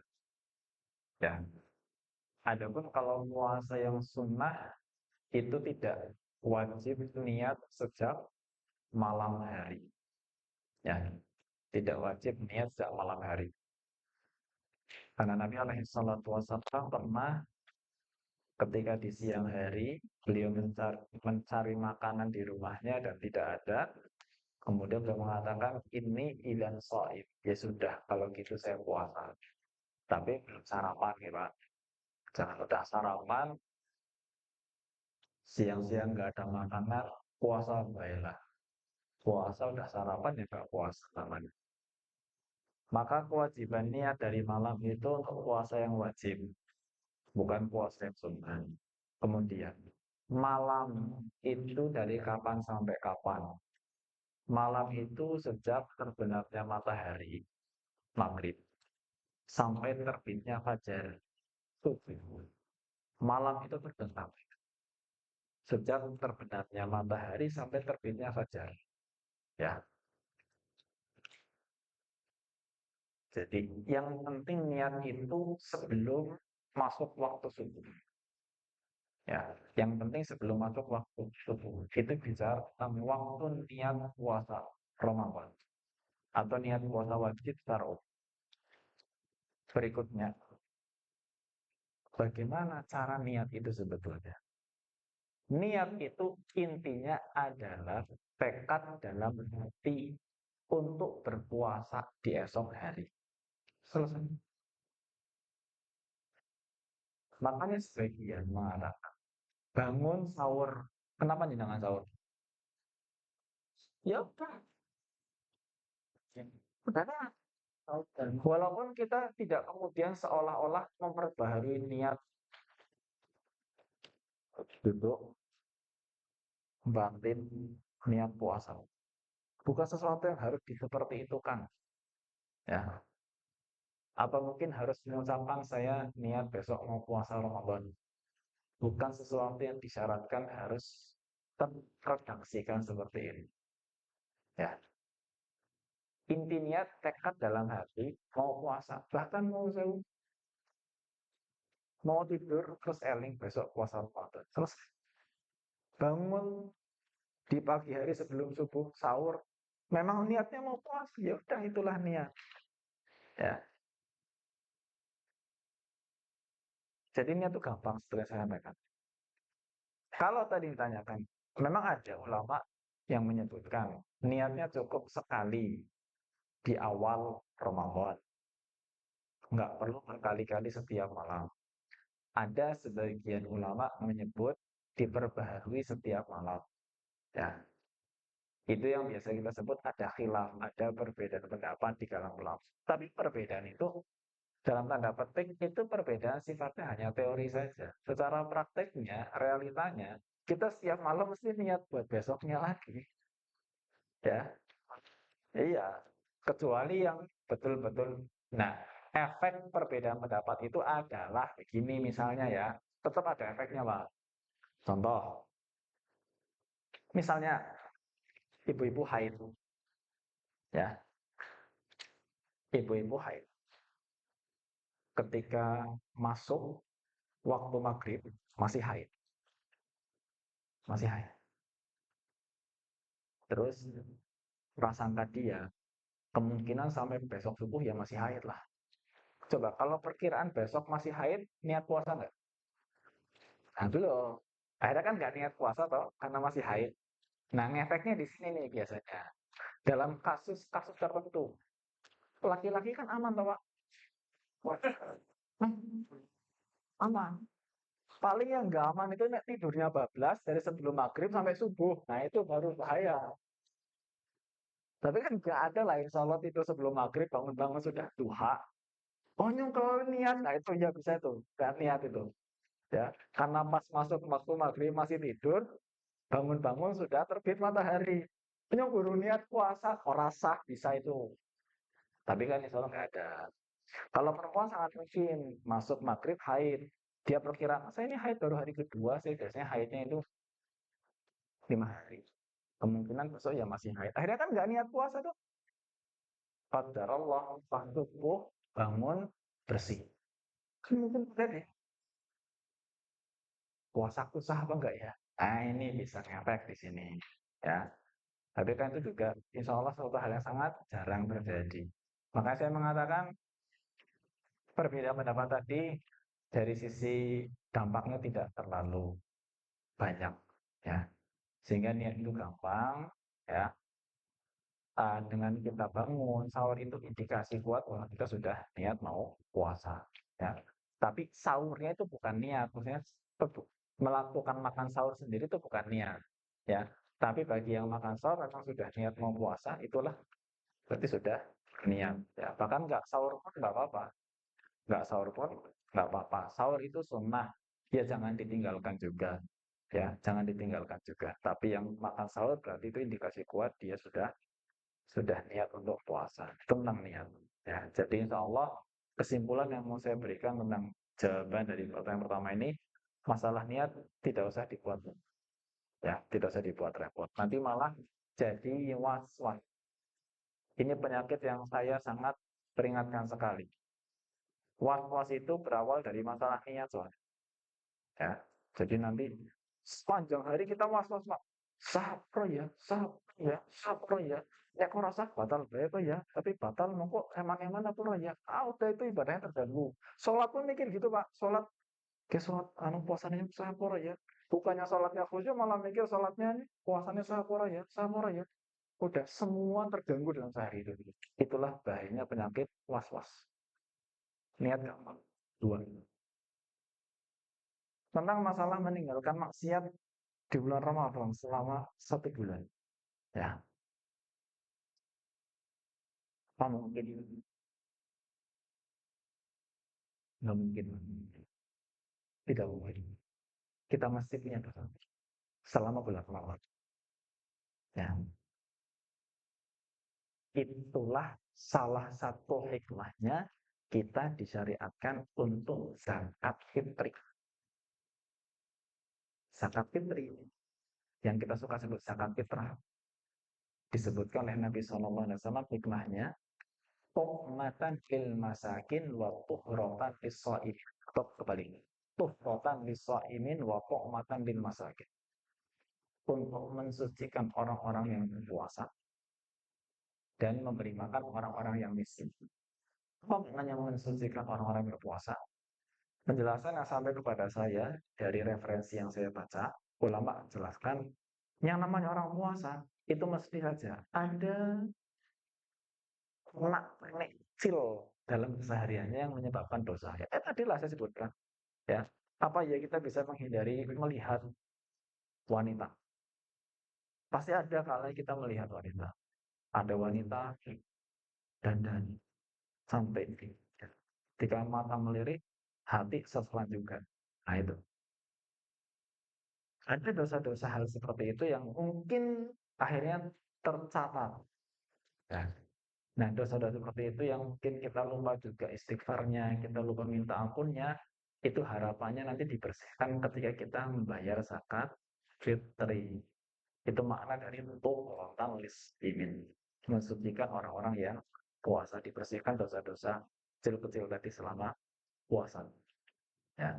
Ya, adapun kalau puasa yang sunnah itu tidak wajib niat sejak malam hari. Ya, tidak wajib niat sejak malam hari. Karena Nabi alaihi salatu wasallam pernah ketika di siang hari beliau mencari makanan di rumahnya dan tidak ada. Kemudian beliau mengatakan ini ilan soib. Ya sudah, kalau gitu saya puasa. Tapi belum sarapan ya Pak. Jangan udah sarapan, siang-siang nggak ada makanan, puasa baiklah. Puasa udah sarapan ya nggak puasa namanya. Maka kewajiban niat dari malam itu untuk puasa yang wajib, bukan puasa yang sunnah. Kemudian, malam itu dari kapan sampai kapan? Malam itu sejak terbenamnya matahari, maghrib, sampai terbitnya fajar, subuh. Malam itu terbenam. Sejak terbenamnya matahari sampai terbitnya fajar. Ya, jadi yang penting niat itu sebelum masuk waktu subuh. Ya, yang penting sebelum masuk waktu subuh itu bisa tentang waktu niat puasa Ramadan atau niat puasa wajib secara umum. Berikutnya, bagaimana cara niat itu sebetulnya? Niat itu intinya adalah tekad dalam hati untuk berpuasa di esok hari. Selesai. Makanya sebagian mengatakan bangun sahur. Kenapa jangan sahur? Ya udah, udah. Walaupun kita tidak kemudian seolah-olah memperbaharui niat duduk, batin, niat puasa. Bukan sesuatu yang harus seperti itu kan. Ya. Apa mungkin harus mengucapkan saya niat besok mau puasa Ramadan. Bukan sesuatu yang disyaratkan harus terredaksikan seperti ini. Ya. Inti niat tekad dalam hati mau puasa. Bahkan mau tidur terus eling besok puasa Ramadan. Selesai. Bangun di pagi hari sebelum subuh sahur memang niatnya mau puasa, ya udah itulah niat. Ya, jadi niat itu gampang setelah saya sampaikan. Kalau tadi ditanyakan, memang ada ulama yang menyebutkan niatnya cukup sekali di awal Ramadan, nggak perlu berkali-kali setiap malam. Ada sebagian ulama menyebut diperbaharui setiap malam. Ya, itu yang biasa kita sebut ada khilaf, ada perbedaan pendapat di kalangan ulama. Tapi perbedaan itu dalam tanda petik itu perbedaan sifatnya hanya teori saja. Secara prakteknya, realitanya, kita setiap malam mesti niat buat besoknya lagi. Ya, iya. Kecuali yang betul-betul. Nah, efek perbedaan pendapat itu adalah begini misalnya ya. Tetap ada efeknya, Pak. Contoh, misalnya ibu-ibu haid. Ya, ibu-ibu haid. Ketika masuk waktu maghrib, masih haid. Masih haid. Terus prasangka dia kemungkinan sampai besok subuh ya masih haid lah. Coba kalau perkiraan besok masih haid, niat puasa nggak? Nah itu loh. Akhirnya kan nggak niat puasa toh, karena masih haid. Nah ngefeknya di sini nih biasanya. Dalam kasus-kasus tertentu, laki-laki kan aman toh Pak? Aman. Paling yang nggak aman itu nek tidurnya bablas dari sebelum maghrib sampai subuh. Nah itu baru bahaya. Tapi kan nggak ada lah insya Allah tidur sebelum maghrib bangun-bangun sudah duha. Oh nyungkel niat, nah itu ya bisa itu, nggak niat itu. Ya, karena pas masuk waktu maghrib masih tidur, bangun-bangun sudah terbit matahari. Nyung guru niat puasa, ora sah bisa itu. Tapi kan insya Allah nggak ada. Kalau perempuan sangat mungkin masuk maghrib haid. Dia perkiraan, saya ini haid baru hari kedua, saya biasanya haidnya itu 5 hari. Kemungkinan besok ya masih haid. Akhirnya kan nggak niat puasa tuh. Qadarullah, tubuh bangun bersih. Kan mungkin udah deh. Puasaku sah apa enggak ya? Nah ini bisa ngefek di sini. Ya, tapi kan itu juga insya Allah suatu hal yang sangat jarang terjadi. Makanya saya mengatakan perbedaan pendapat tadi dari sisi dampaknya tidak terlalu banyak. Ya, sehingga niat itu gampang. Ya, dengan kita bangun sahur itu indikasi kuat bahwa kita sudah niat mau puasa ya. Tapi sahurnya itu bukan niat, maksudnya melakukan makan sahur sendiri itu bukan niat ya. Tapi bagi yang makan sahur memang sudah niat mau puasa, itulah berarti sudah niat ya. Bahkan nggak sahur pun nggak apa-apa, nggak sahur pun nggak apa-apa. Sahur itu sunnah, ya jangan ditinggalkan juga ya, jangan ditinggalkan juga. Tapi yang makan sahur berarti itu indikasi kuat dia sudah niat untuk puasa, tentang niat. Ya, jadi insya Allah kesimpulan yang mau saya berikan tentang jawaban dari pertanyaan pertama ini, masalah niat tidak usah dibuat, ya, tidak usah dibuat repot. Nanti malah jadi was-was. Ini penyakit yang saya sangat peringatkan sekali. Was-was itu berawal dari masalah niat soalnya. Ya, jadi nanti sepanjang hari kita was-was, Pak. Sapro ya, sapro ya, sapro ya. Ya kok rasa batal bae apa ya, tapi batal mau kok emang apa ya. Ah udah itu ibadahnya terganggu. Sholat pun mikir gitu Pak, sholat ke sholat anu puasanya sapro ya. Bukannya sholatnya khusyuk malah mikir sholatnya nih puasanya sapro ya, sapro ya. Udah semua terganggu dalam sehari itu. Itulah bahayanya penyakit was-was. Niat gampang. Dua. Tentang masalah meninggalkan maksiat di bulan Ramadan selama 1 bulan. Ya, apa mungkin? Nggak mungkin. Tidak mungkin. Kita mesti punya dosa selama bulan Ramadan. Ya, itulah salah satu hikmahnya kita disyariatkan untuk zakat fitri. Zakat fitri yang kita suka sebut zakat fitrah disebutkan oleh Nabi SAW hikmahnya tuhmatan lil masakin wa tuhratan lis-shaimin. Atau kembali. Tuhratan lis-shaimin wa tuhmatan lil masakin. Untuk mensucikan orang-orang yang berpuasa dan memberi makan orang-orang yang miskin. Apa maknanya mensucikan orang-orang yang berpuasa? Penjelasan yang sampai kepada saya dari referensi yang saya baca, ulama jelaskan yang namanya orang puasa itu mesti saja ada nak kecil dalam kesehariannya yang menyebabkan dosa. Ya, tadilah saya sebutkan. Ya, apa ya kita bisa menghindari melihat wanita? Pasti ada kalau kita melihat wanita. Ada wanita dandan sampai ya. Ketika mata melirik, hati setelan juga. Nah itu. Ada dosa-dosa hal seperti itu yang mungkin akhirnya tercatat. Ya. Nah, dosa-dosa seperti itu yang mungkin kita lupa juga istighfarnya, kita lupa minta ampunnya, itu harapannya nanti dibersihkan ketika kita membayar zakat fitri. Itu makna dari tuhratan lis-imin. Mensucikan orang-orang yang puasa, dibersihkan dosa-dosa kecil-kecil tadi selama puasa. Ya.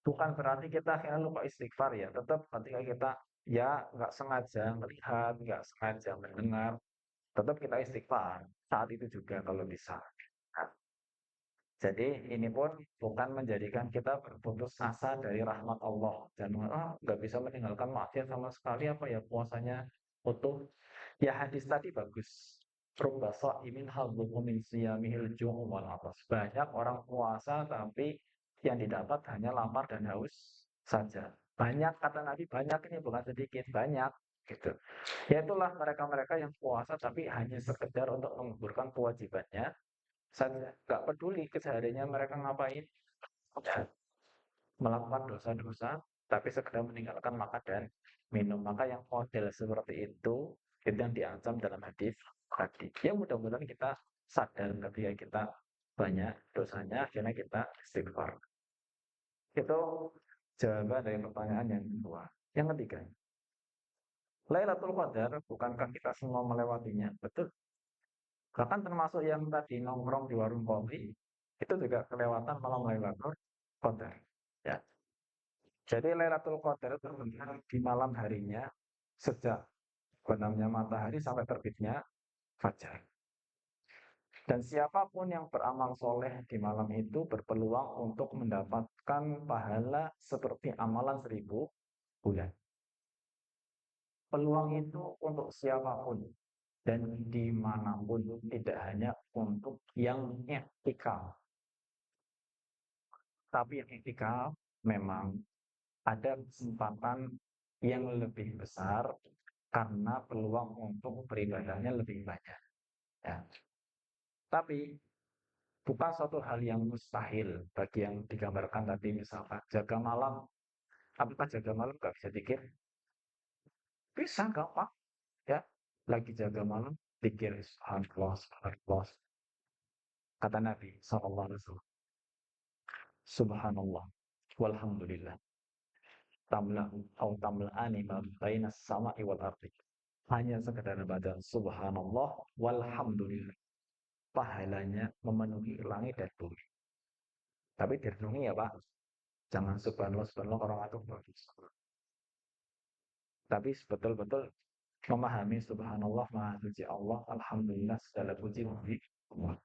Bukan berarti kita akhirnya lupa istighfar ya, tetap ketika kita ya nggak sengaja melihat, nggak sengaja mendengar, tetap kita istighfar saat itu juga kalau bisa. Nah, jadi ini pun bukan menjadikan kita berputus asa dari rahmat Allah dan nggak bisa meninggalkan maksiat sama sekali apa ya puasanya utuh. Ya hadis tadi bagus. Rubba sha'imin hadzuhu min siyamihil ju'u wal atas. Banyak orang puasa tapi yang didapat hanya lapar dan haus saja. Banyak kata Nabi, banyak ini bukan sedikit, banyak gitu. Ya itulah mereka-mereka yang puasa tapi hanya sekedar untuk menggugurkan kewajibannya saja. Gak peduli kesehariannya mereka ngapain. Ya, melakukan dosa-dosa tapi sekedar meninggalkan makan dan minum. Maka yang model seperti itu yang diancam dalam hadis tadi. Ya mudah-mudahan kita sadar ketika kita banyak dosanya, akhirnya kita istighfar. Itu jawaban dari pertanyaan yang kedua. Yang ketiga, Lailatul Qadar, bukankah kita semua melewatinya? Betul. Bahkan termasuk yang tadi nongkrong di warung kopi, itu juga kelewatan malam Lailatul Qadar. Ya. Jadi Lailatul Qadar itu benar di malam harinya sejak benamnya matahari sampai terbitnya fajar. Dan siapapun yang beramal soleh di malam itu berpeluang untuk mendapatkan pahala seperti amalan 1000 bulan. Peluang itu untuk siapapun dan dimanapun, tidak hanya untuk yang etikal. Tapi yang etikal memang ada kesempatan yang lebih besar karena peluang untuk beribadahnya lebih banyak. Ya. Tapi bukan suatu hal yang mustahil bagi yang digambarkan tadi misalkan jaga malam. Apakah jaga malam nggak bisa dikir? Bisa, gampang. Ya, lagi jaga malam, dikir subhanallah, subhanallah. Kata Nabi SAW, subhanallah, walhamdulillah, tamla'u au tamla'ani ma bainas sama'i wal ardi. Hanya sekedar baca subhanallah, walhamdulillah. Pahalanya memenuhi langit dan bumi. Tapi direnungi ya Pak, jangan subhanallah, subhanallah orang itu bagus. Tapi betul-betul memahami subhanallah, maha suci Allah, alhamdulillah, segala puji bagi Allah.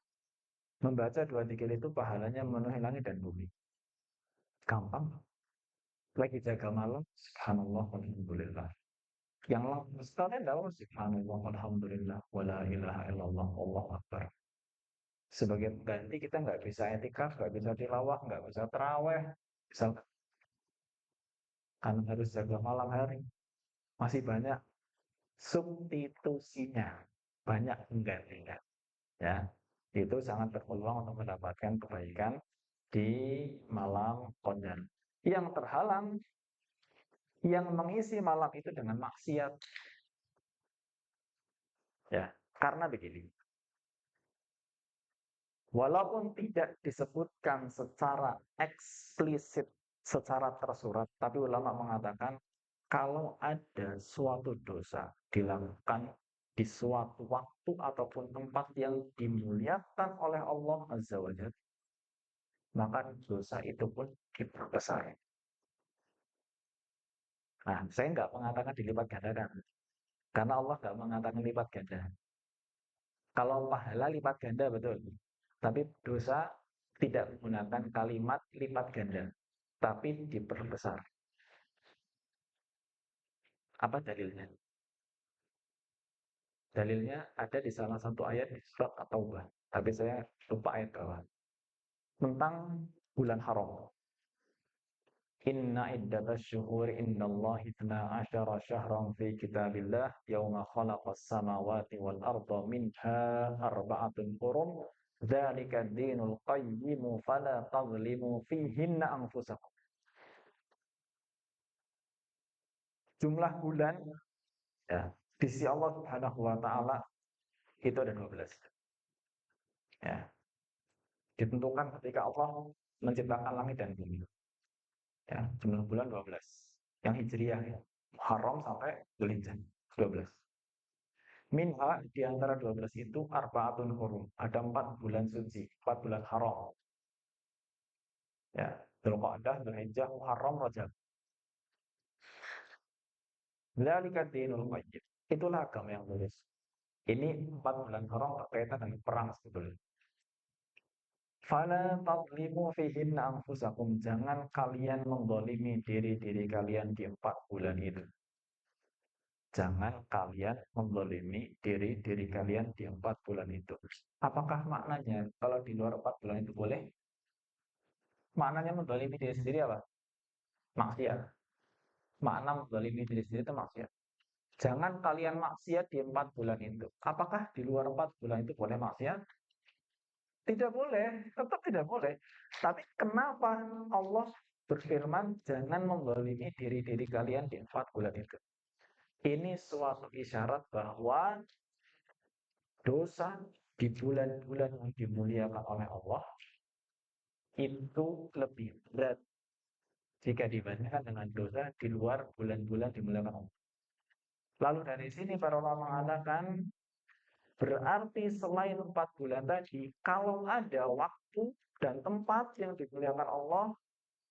Membaca dua tiga itu pahalanya memenuhi langit dan bumi. Gampang. Lagi jaga malam, subhanallah, alhamdulillah. Yang sekalian dalam subhanallah, alhamdulillah, wala ilaha illallah, Allah akbar. Sebagai pengganti kita nggak bisa etikaf, nggak bisa tilawah, nggak bisa teraweh, misalkan karena harus jaga malam hari. Masih banyak substitusinya, banyak penggantinya. Ya, itu sangat berpeluang untuk mendapatkan kebaikan di malam qadar. Yang terhalang, yang mengisi malam itu dengan maksiat. Ya, karena begini. Walaupun tidak disebutkan secara eksplisit, secara tersurat, tapi ulama mengatakan kalau ada suatu dosa dilakukan di suatu waktu ataupun tempat yang dimuliakan oleh Allah Azza wa Jalla, maka dosa itu pun diperbesar. Nah, saya nggak mengatakan dilipat gandakan, karena Allah nggak mengatakan lipat ganda. Kalau pahala lipat ganda betul, tapi dosa tidak menggunakan kalimat lipat ganda, tapi diperbesar. Apa dalilnya? Dalilnya ada di salah satu ayat di surat At-Taubah, tapi saya lupa ayat bawah. Tentang bulan haram. Inna iddatas syuhur indallahi itna asyara syahran fi kitabillah yawma khalaqas samawati wal arda minha arba'atun hurum dzalika ad-dinul qayyimu fala tadhlimu fihinna anfusakum. Jumlah bulan ya di sisi Allah Subhanahu wa taala itu ada 12. Ya, ditentukan ketika Allah menciptakan langit dan bumi. Ya, jumlah bulan 12. Yang hijriah ya. Muharram sampai Dzulhijjah 12. Minha di antara 12 itu arbaatun hurum. Ada 4 bulan suci, 4 bulan haram. Ya, Dzulqa'dah, Dzulhijjah, Muharram, Rajab. Dzalika dinul qayyim. Itulah agama yang lurus. Ini 4 bulan haram berkaitan dengan perang sebetulnya. Fala tadlimu fihinna anfusakum. Jangan kalian mendolimi diri-diri kalian di 4 bulan itu. Jangan kalian mendolimi diri-diri kalian di 4 bulan itu. Apakah maknanya kalau di luar 4 bulan itu boleh? Maknanya mendolimi diri sendiri apa? Maksiat. Makna mendolimi diri sendiri itu maksiat. Jangan kalian maksiat di 4 bulan itu. Apakah di luar 4 bulan itu boleh maksiat? Tidak boleh, tetap tidak boleh. Tapi kenapa Allah berfirman jangan mendolimi diri-diri kalian di 4 bulan itu? Ini suatu isyarat bahwa dosa di bulan-bulan yang dimuliakan oleh Allah itu lebih berat jika dibandingkan dengan dosa di luar bulan-bulan dimuliakan Allah. Lalu dari sini para ulama mengatakan berarti selain 4 bulan tadi, kalau ada waktu dan tempat yang dimuliakan Allah,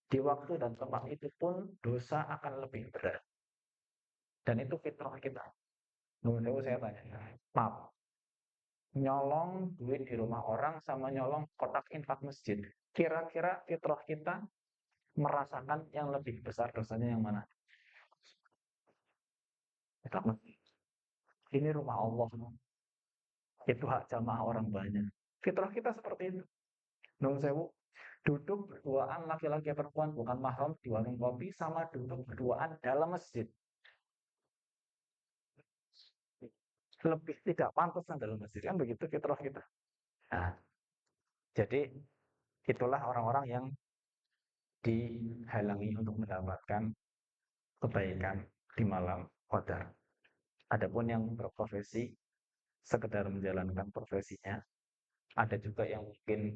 di waktu dan tempat itu pun dosa akan lebih berat. Dan itu fitrah kita. Menurut saya tanya, maaf, nyolong duit di rumah orang sama nyolong kotak infak masjid. Kira-kira fitrah kita merasakan yang lebih besar dosanya yang mana? Infak masjid. Ini rumah Allah. Itu hak jamaah orang banyak. Fitrah kita seperti itu. Nun sewu, duduk berduaan laki-laki perempuan bukan mahram di warung kopi sama duduk berduaan dalam masjid. Lebih tidak pantas dalam masjid. Kan begitu fitrah kita. Nah, jadi itulah orang-orang yang dihalangi untuk mendapatkan kebaikan di malam qadar. Adapun yang berprofesi sekedar menjalankan profesinya, ada juga yang mungkin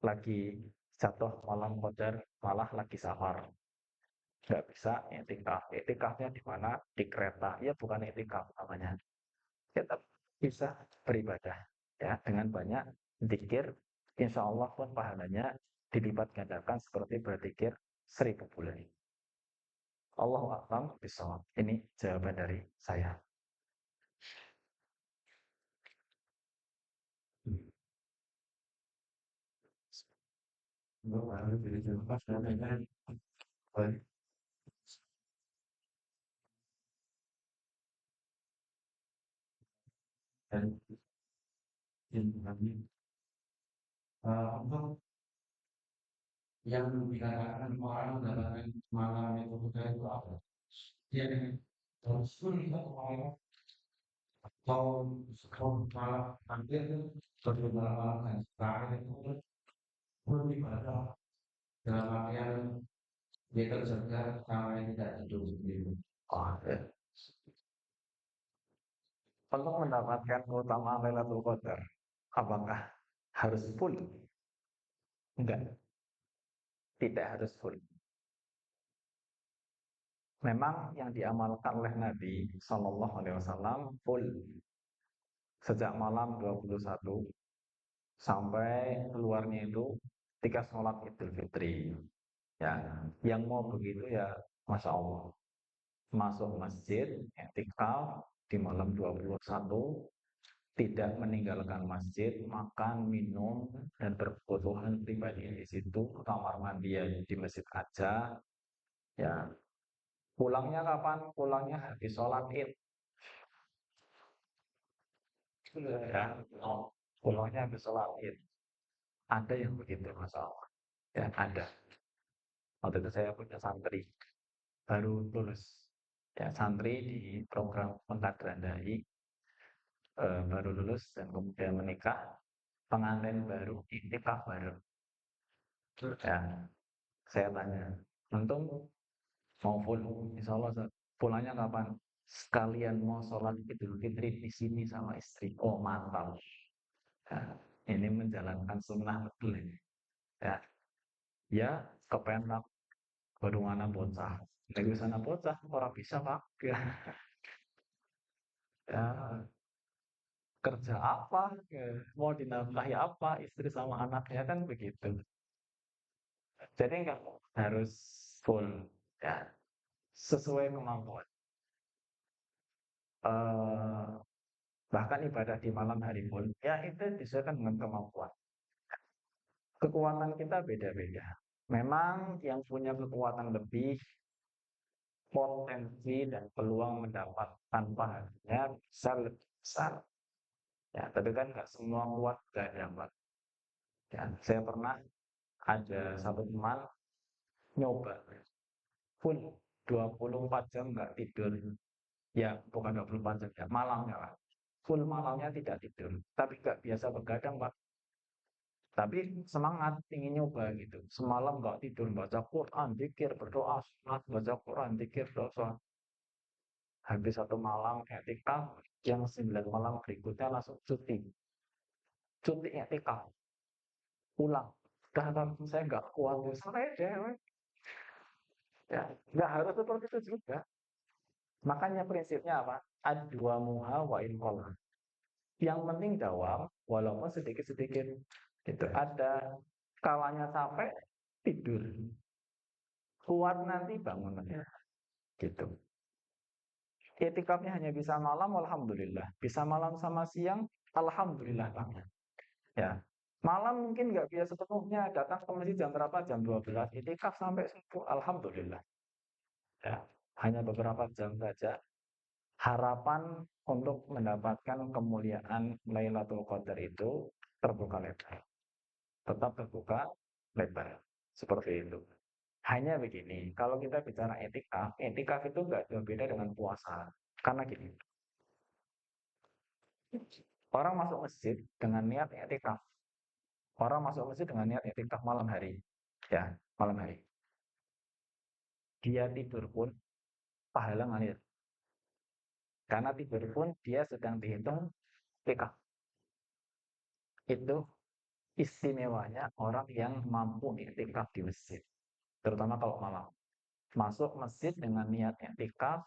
lagi jatuh malam qadar malah lagi safar. Nggak bisa etikaf. Etikafnya di mana? Di kereta. Ya bukan etikaf namanya. Kita bisa beribadah ya dengan banyak zikir. Insya Allah pun pahalanya dilipat gandakan seperti berzikir 1000 bulan. Allahu a'lam bishawab. Ini jawaban dari saya. Dan untuk yang dikatakan orang dalam malam itu bukan itu apa? Dia Rasul itu orang atau malam hampir bermalam terakhir itu beribadah dalam artian dia terjaga sama yang tidak tidur sendiri. Oh, ya. Untuk mendapatkan keutamaan Lailatul Qadar, apakah harus full? Enggak, tidak harus full. Memang yang diamalkan oleh Nabi Shallallahu Alaihi Wasallam full sejak malam 21 sampai keluarnya itu ketika sholat Idul Fitri. Ya, yang mau begitu ya, masya Allah, masuk masjid, etikaf di malam 21, tidak meninggalkan masjid, makan, minum, dan berkebutuhan pribadi di situ, kamar mandi ya di masjid aja. Ya, pulangnya kapan? Pulangnya habis sholat Id. Ya, pulangnya habis sholat Id. Ada yang begitu, masya Allah. Ya, ada. Waktu itu saya punya santri baru lulus. Ya, santri di program pengkaderan dai baru lulus dan kemudian menikah, pengantin baru, iktikaf baru. Ya, saya tanya, untung mau full, insya Allah pulangnya kapan? Sekalian mau sholat Idul Fitri di sini sama istri. Oh mantap. Ya, ini menjalankan sunnah betul ini. Ya, ya kepenak baru mana bocah. Dari sana bocah, orang bisa pak. Ya, ya kerja apa? Ya, mau dinafkahi apa? Istri sama anaknya kan begitu. Jadi nggak harus full, ya sesuai kemampuan. Eh Bahkan ibadah di malam hari pun, ya itu disesuaikan dengan kemampuan. Kekuatan kita beda-beda. Memang yang punya kekuatan lebih, potensi dan peluang mendapatkan pahalanya bisa lebih besar. Ya, tapi kan nggak semua kuat gak dapat. Ya, saya pernah ada satu teman nyoba full 24 jam nggak tidur. Ya, bukan 24 jam ya, malamnya lah. Full malamnya tidak tidur. Tapi nggak biasa begadang, Pak. Tapi semangat ingin nyoba gitu. Semalam nggak tidur baca Quran, zikir, berdoa, sholat, baca Quran, zikir, berdoa. Habis satu malam etikaf, yang 9 malam berikutnya langsung cuti. Cuti etikaf, pulang. Karena saya nggak kuat, saya dewek. Ya, nggak harus seperti itu juga. Makanya prinsipnya apa? Ad-dua muha wa in qalla. Yang penting dawam, walaupun sedikit-sedikit. Itu ada kalanya capek, tidur. Kuat nanti bangun lagi. Gitu. Itikafnya hanya bisa malam, alhamdulillah. Bisa malam sama siang, alhamdulillah banget. Ya. Malam mungkin nggak biasa sepenuhnya, datang ke masjid jam berapa? Jam 12. Itikaf sampai subuh, alhamdulillah. Ya. Hanya beberapa jam saja. Harapan untuk mendapatkan kemuliaan Lailatul Qadar itu terbuka lebar. Tetap terbuka lebar. Seperti itu. Hanya begini, kalau kita bicara etikaf, etikaf itu nggak jauh beda dengan puasa. Karena gini, orang masuk masjid dengan niat etikaf. Orang masuk masjid dengan niat etikaf malam hari. Ya, malam hari. Dia tidur pun pahala ngalir. Karena tidur pun dia sedang dihitung etikaf. Itu istimewanya orang yang mampu etikaf di masjid. Terutama kalau malam. Masuk masjid dengan niat etikaf,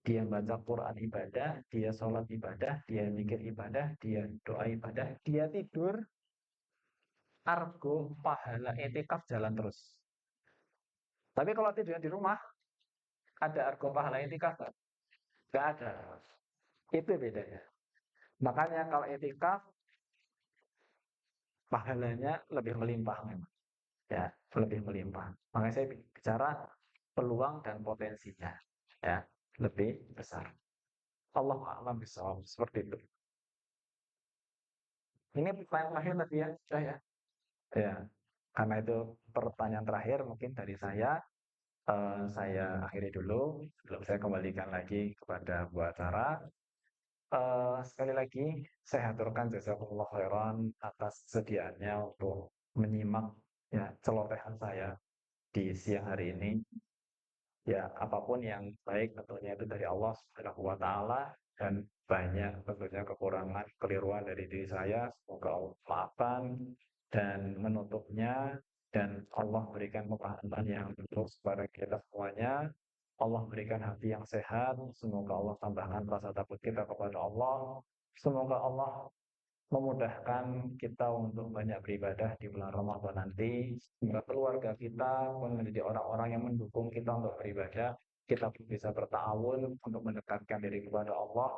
dia baca Quran ibadah, dia sholat ibadah, dia mikir ibadah, dia doa ibadah, dia tidur, argo pahala etikaf jalan terus. Tapi kalau tidurnya di rumah, ada argo pahala etikaf nggak? Nggak ada. Itu bedanya. Makanya kalau etikaf, pahalanya lebih melimpah memang. Ya, lebih melimpah. Makanya saya bicara peluang dan potensinya. Ya, lebih besar. Allah a'lam bishawab. Seperti itu. Ini pertanyaan terakhir tadi ya, sudah ya. Ya, karena itu pertanyaan terakhir mungkin dari saya akhiri dulu. Sebelum saya kembalikan lagi kepada Bu acara. Sekali lagi, saya haturkan jazakumullah khairan atas sediaannya untuk menyimak ya celotehan saya di siang hari ini. Ya, apapun yang baik tentunya itu dari Allah Subhanahu wa taala dan banyak tentunya kekurangan, keliruan dari diri saya. Semoga Allah maafkan dan menutupnya dan Allah berikan kepahatan yang tulus kepada kita semuanya. Allah berikan hati yang sehat. Semoga Allah tambahkan rasa takut kita kepada Allah. Semoga Allah memudahkan kita untuk banyak beribadah di bulan Ramadan nanti. Semoga keluarga kita pun menjadi orang-orang yang mendukung kita untuk beribadah. Kita pun bisa bertawun untuk mendekatkan diri kepada Allah.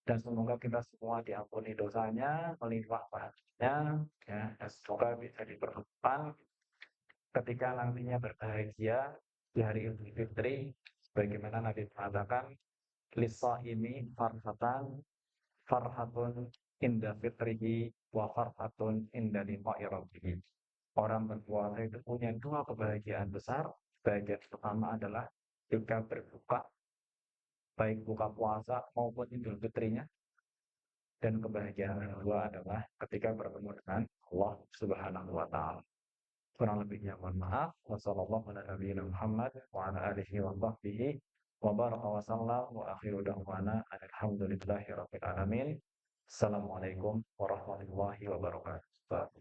Dan semoga kita semua diampuni dosanya, melimpah pahalanya, ya, dan semoga bisa dipertemukan ketika nantinya berbahagia di hari Idul Fitri, sebagaimana Nabi mengatakan, lisa ini farhatan farhatun inda fitrihi wa farhatun inda liqa'i rabbih. Orang berpuasa itu punya dua kebahagiaan besar. Bahagia pertama adalah ketika berbuka, baik buka puasa maupun Idul Fitrinya. Dan kebahagiaan yang kedua adalah ketika bertemu dengan Allah Subhanahu wa taala. Kurang lebihnya mohon maaf. Wassallallahu ala nabiyina Muhammad wa ala alihi wa sahbihi wa baraka wa sallam wa akhiru da'wana alhamdulillahi rabbil alamin. Assalamualaikum warahmatullahi wabarakatuh.